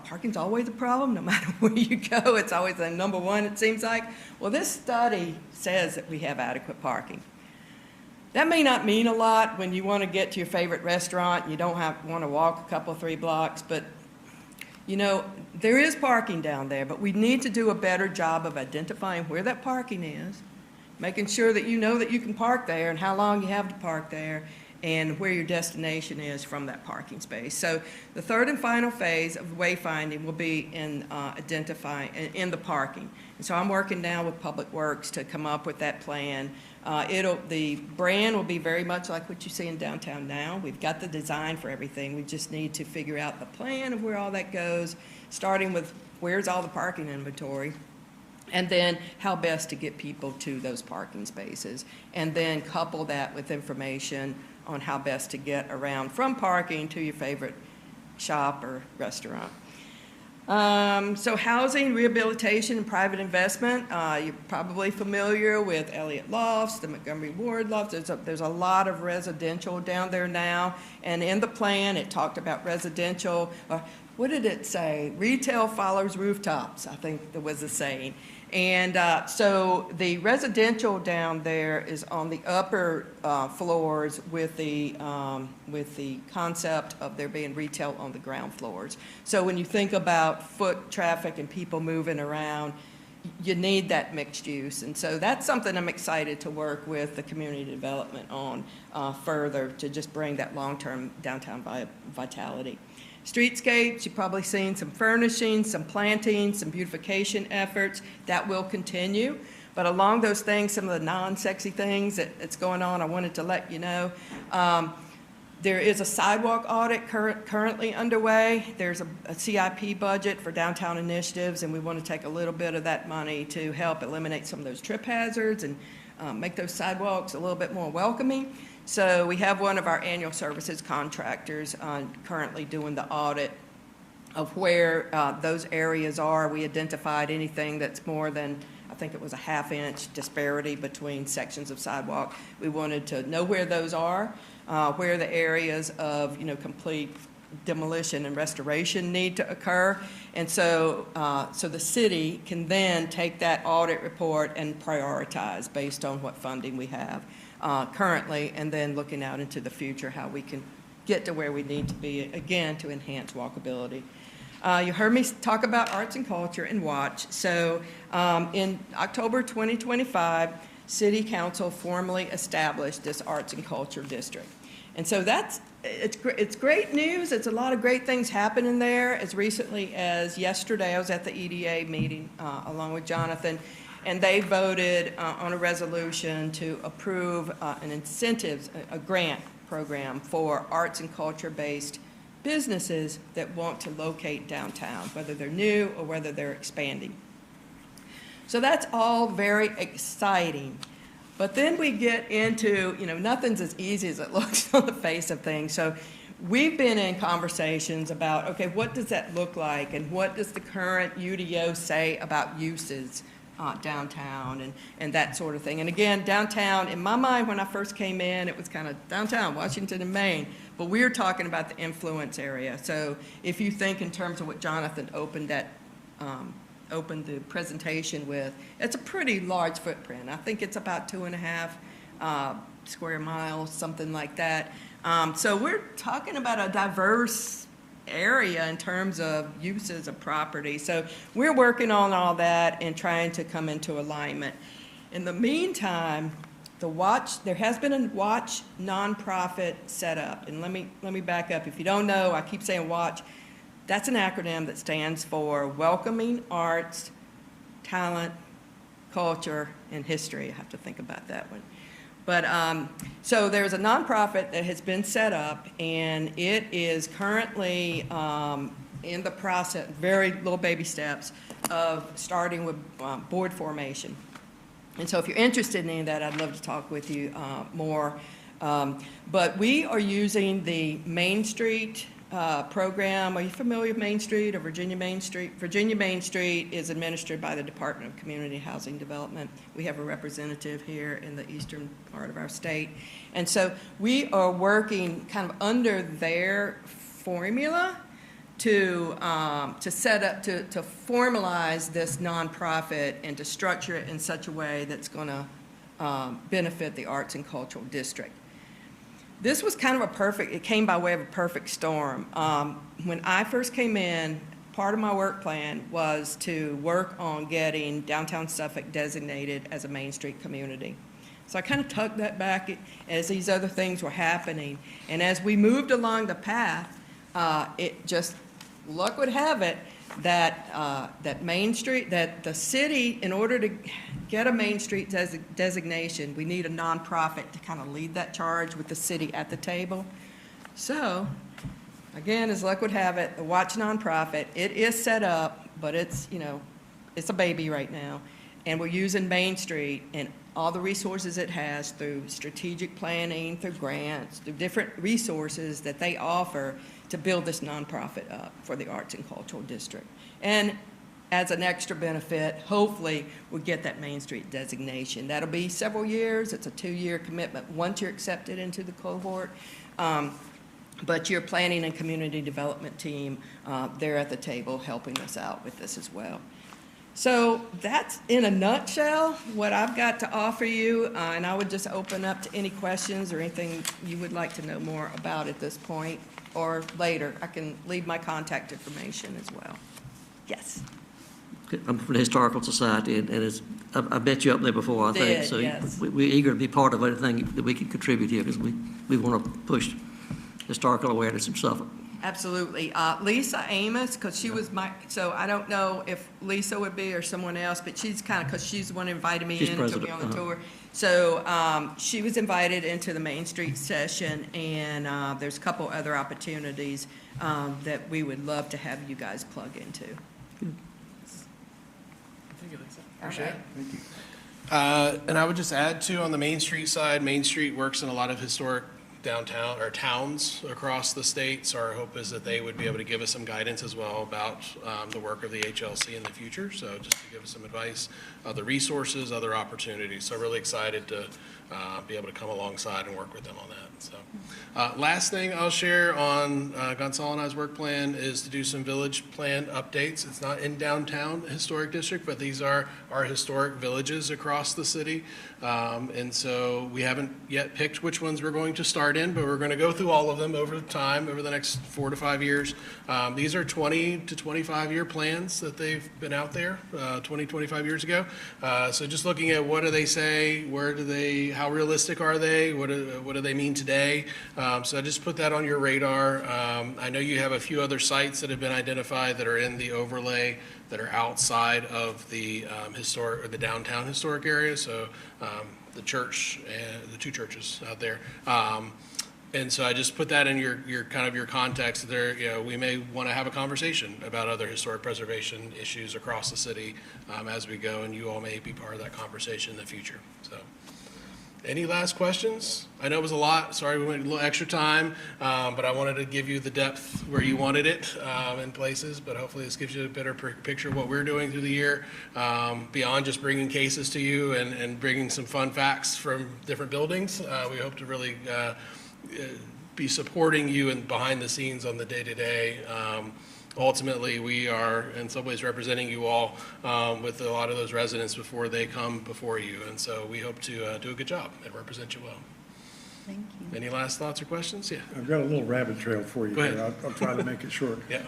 Parking's always a problem, no matter where you go. It's always the number one, it seems like. Well, this study says that we have adequate parking. That may not mean a lot when you want to get to your favorite restaurant and you don't want to walk a couple, 3 blocks, but you know, there is parking down there, but we need to do a better job of identifying where that parking is, making sure that you know that you can park there and how long you have to park there, and where your destination is from that parking space. So the third and final phase of wayfinding will be in identifying in the parking. And so I'm working now with Public Works to come up with that plan. The brand will be very much like what you see in downtown now. We've got the design for everything. We just need to figure out the plan of where all that goes, starting with where's all the parking inventory, and then how best to get people to those parking spaces, and then couple that with information on how best to get around from parking to your favorite shop or restaurant. So housing, rehabilitation, and private investment, you're probably familiar with Elliott Lofts, the Montgomery Ward Lofts. There's a lot of residential down there now, and in the plan it talked about residential, what did it say? Retail follows rooftops, I think that was the saying. And so the residential down there is on the upper floors with the concept of there being retail on the ground floors. So when you think about foot traffic and people moving around, you need that mixed use. And so that's something I'm excited to work with the community development on further to just bring that long-term downtown vitality. Streetscapes, you've probably seen some furnishing, some planting, some beautification efforts. That will continue. But along those things, some of the non-sexy things that's going on, I wanted to let you know. There is a sidewalk audit currently underway. There's a CIP budget for downtown initiatives, and we want to take a little bit of that money to help eliminate some of those trip hazards and make those sidewalks a little bit more welcoming. So we have one of our annual services contractors currently doing the audit of where those areas are. We identified anything that's more than, I think it was a half-inch disparity between sections of sidewalk. We wanted to know where those are, where the areas of complete demolition and restoration need to occur. And so, so the city can then take that audit report and prioritize based on what funding we have currently, and then looking out into the future how we can get to where we need to be, again, to enhance walkability. You heard me talk about arts and culture and watch. So in October 2025, City Council formally established this arts and culture district. And so it's great news. It's a lot of great things happening there. As recently as yesterday, I was at the EDA meeting along with Jonathan, and they voted on a resolution to approve an incentives, a grant program for arts and culture-based businesses that want to locate downtown, whether they're new or whether they're expanding. So that's all very exciting. But then we get into, nothing's as easy as it looks on the face of things. So we've been in conversations about, okay, what does that look like? And what does the current UDO say about uses downtown and that sort of thing? And again, downtown, in my mind, when I first came in, it was kind of downtown, Washington and Main. But we're talking about the influence area. So if you think in terms of what Jonathan opened the presentation with, it's a pretty large footprint. I think it's about 2.5 square miles, something like that. So we're talking about a diverse area in terms of uses of property. So we're working on all that and trying to come into alignment. In the meantime, there has been a watch nonprofit set up. And let me back up. If you don't know, I keep saying watch. That's an acronym that stands for Welcoming Arts, Talent, Culture, and History. I have to think about that one. But so there's a nonprofit that has been set up, and it is currently in the process, very little baby steps, of starting with board formation. And so if you're interested in any of that, I'd love to talk with you more. But we are using the Main Street program. Are you familiar with Main Street or Virginia Main Street? Virginia Main Street is administered by the Department of Community Housing Development. We have a representative here in the eastern part of our state. And so we are working kind of under their formula to set up, to formalize this nonprofit and to structure it in such a way that's going to benefit the arts and cultural district. This was kind of it came by way of a perfect storm. When I first came in, part of my work plan was to work on getting downtown Suffolk designated as a Main Street community. So I kind of tucked that back as these other things were happening. And as we moved along the path, it just, luck would have it, that Main Street, that the city, in order to get a Main Street designation, we need a nonprofit to kind of lead that charge with the city at the table. So, again, as luck would have it, the Watch nonprofit, it is set up, but it's, it's a baby right now. And we're using Main Street and all the resources it has through strategic planning, through grants, through different resources that they offer to build this nonprofit up for the arts and cultural district. And as an extra benefit, hopefully we'll get that Main Street designation. That'll be several years. It's a 2-year commitment once you're accepted into the cohort. But your planning and community development team, they're at the table helping us out with this as well. So that's in a nutshell what I've got to offer you, and I would just open up to any questions or anything you would like to know more about at this point or later. I can leave my contact information as well. Yes. I'm from the Historical Society, and it's, I bet you up there before, I think. So yes. we're eager to be part of anything that we can contribute here, because we want to push historical awareness in Suffolk. Absolutely. Lisa Amos, because she was so I don't know if Lisa would be or someone else, but she's kind of, because she's the one who invited me She's in and took me on the tour. So she was invited into the Main Street session, and there's a couple other opportunities that we would love to have you guys plug into. Thank you, Lisa. All Appreciate right. it. Thank you. And I would just add too, on the Main Street side, Main Street works in a lot of historic downtown or towns across the state. So our hope is that they would be able to give us some guidance as well about the work of the HLC in the future. So just to give us some advice, other resources, other opportunities. So really excited to be able to come alongside and work with them on that. So last thing I'll share on Gonzalo and I's work plan is to do some village plan updates. It's not in downtown historic district, but these are our historic villages across the city. And so we haven't yet picked which ones we're going to start in, but we're going to go through all of them over time, over the next 4 to 5 years. These are 20 to 25 year plans that they've been out there 20, 25 years ago. So just looking at what do they say, how realistic are they, what do they mean today? So I just put that on your radar. I know you have a few other sites that have been identified that are in the overlay that are outside of the historic or the downtown historic area. So the church and the 2 churches out there. And so I just put that in your kind of your context there. We may want to have a conversation about other historic preservation issues across the city as we go, and you all may be part of that conversation in the future. So any last questions? I know it was a lot. Sorry we went a little extra time, but I wanted to give you the depth where you wanted it in places, but hopefully this gives you a better picture of what we're doing through the year, beyond just bringing cases to you and bringing some fun facts from different buildings. We hope to really be supporting you and behind the scenes on the day-to-day. Ultimately, we are in some ways representing you all with a lot of those residents before they come before you. And so we hope to do a good job and represent you well. Thank you. Any last thoughts or questions? Yeah. I've got a little rabbit trail for you Go ahead. here. I'll try to make it short. Yeah.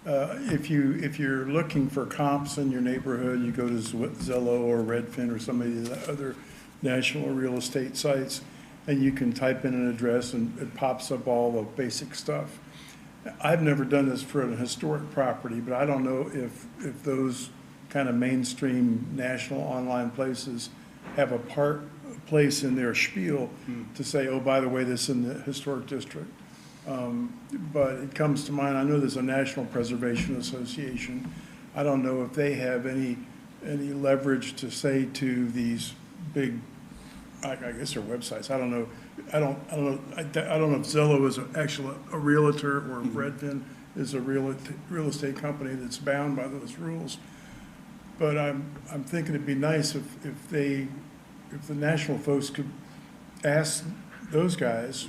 If you're looking for comps in your neighborhood, you go to Zillow or Redfin or some of the other national real estate sites, and you can type in an address and it pops up all the basic stuff. I've never done this for a historic property, but I don't know if those kind of mainstream national online places have a place in their spiel to say, oh, by the way, this is in the historic district. But it comes to mind, I know there's a National Preservation Association. I don't know if they have any leverage to say to these big, I guess they're websites. I don't know. I don't know if Zillow is actually a realtor or Redfin is a real estate company that's bound by those rules. But I'm thinking it'd be nice if the national folks could ask those guys,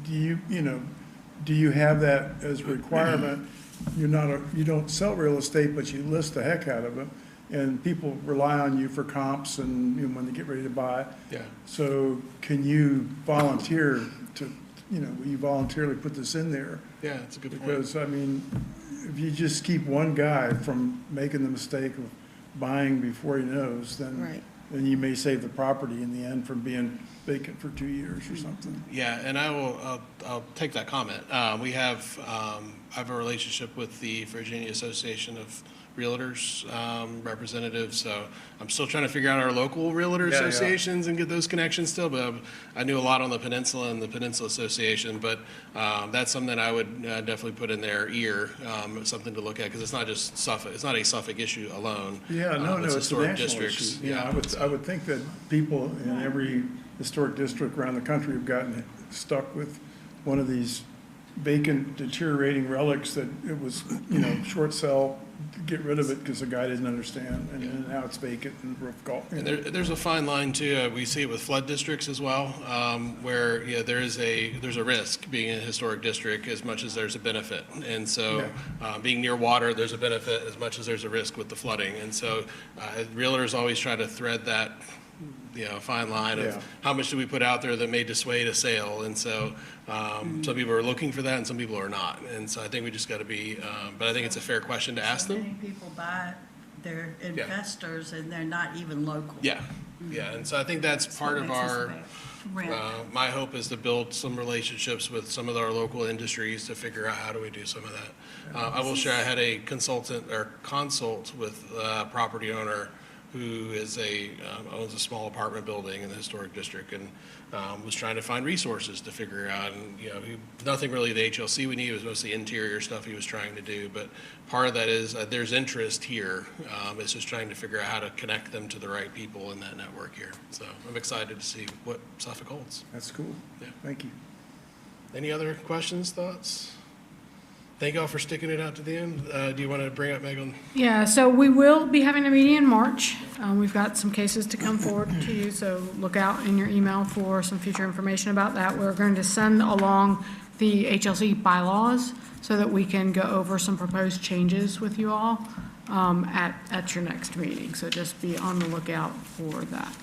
do you have that as a requirement? You don't sell real estate, but you list the heck out of it. And people rely on you for comps and when they get ready to buy. Yeah. So can you volunteer will you voluntarily put this in there? Yeah, that's a good point. Because, I mean, if you just keep one guy from making the mistake of buying before he knows, then Right. and you may save the property in the end from being vacant for 2 years or something. Yeah, and I'll take that comment. We have, I have a relationship with the Virginia Association of Realtors representatives, so I'm still trying to figure out our local realtor Yeah, yeah. associations and get those connections still, but I knew a lot on the Peninsula and the Peninsula Association, but that's something I would definitely put in their ear, something to look at, because it's not just Suffolk, it's not a Suffolk issue alone. Yeah, no, it's a historic national districts. issue. Yeah, I would think that people in every historic district around the country have gotten stuck with one of these vacant, deteriorating relics that it was, short sell, to get rid of it because the guy didn't understand, and then now it's vacant and roof golf. And there's a fine line too. We see it with flood districts as well, where there's a risk being in a historic district as much as there's a benefit. And so, being near water, there's a benefit as much as there's a risk with the flooding. And so, realtors always try to thread that fine line of how much do we put out there that may dissuade a sale. And so, some people are looking for that and some people are not. And so I think we just got to be, but I think it's a fair question to ask So them. many people buy, they're investors and they're not even local. Yeah, and so I think that's part of our, Rent. my hope is to build some relationships with some of our local industries to figure out how do we do some of that. I will share, I had a consultant or consult with a property owner who is owns a small apartment building in the historic district and was trying to find resources to figure out. And, nothing really the HLC we need, it was mostly interior stuff he was trying to do. But part of that is there's interest here. It's just trying to figure out how to connect them to the right people in that network here. So I'm excited to see what Suffolk holds. That's cool. Yeah. Thank you. Any other questions, thoughts? Thank you all for sticking it out to the end. Do you want to bring up Megan? Yeah, so we will be having a meeting in March. We've got some cases to come forward to you, so look out in your email for some future information about that. We're going to send along the HLC bylaws so that we can go over some proposed changes with you all at your next meeting. So just be on the lookout for that.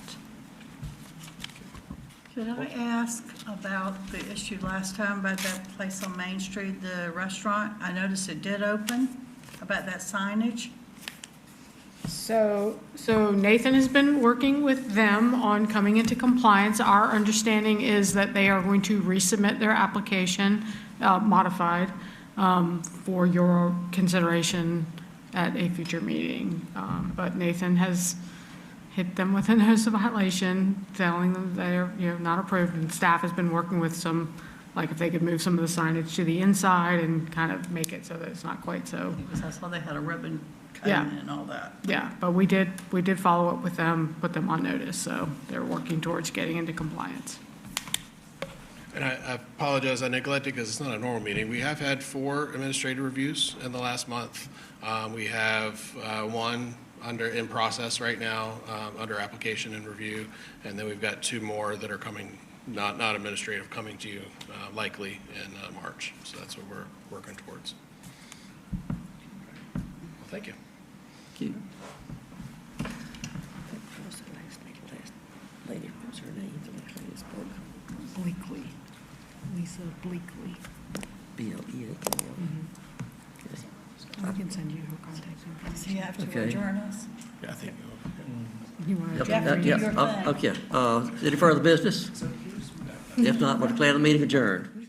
Could I ask about the issue last time about that place on Main Street, the restaurant? I noticed it did open, about that signage. So Nathan has been working with them on coming into compliance. Our understanding is that they are going to resubmit their application, modified, for your consideration at a future meeting. But Nathan has hit them with a notice of violation, telling them they're, not approved, and staff has been working with some, like if they could move some of the signage to the inside and kind of make it so that it's not quite so. Because I saw they had a ribbon cutting Yeah. and all that. Yeah, but we did follow up with them, put them on notice, so they're working towards getting into compliance. And I apologize, I neglected because it's not a normal meeting. We have had 4 administrative reviews in the last month. We have one in process right now, under application and review, and then we've got 2 more that are coming, not administrative, coming to you likely in March. So that's what we're working towards. Well, thank you. Thank you. Lady, what's her name? Bleakley, Lisa Bleakley. B-L-E-A-K-L. I can send you her contact information. Does he have to Okay. adjourn us? Yeah, I think. You want to? Jeffrey, do your thing. Okay. Any further business? If not, we'll declare the meeting adjourned.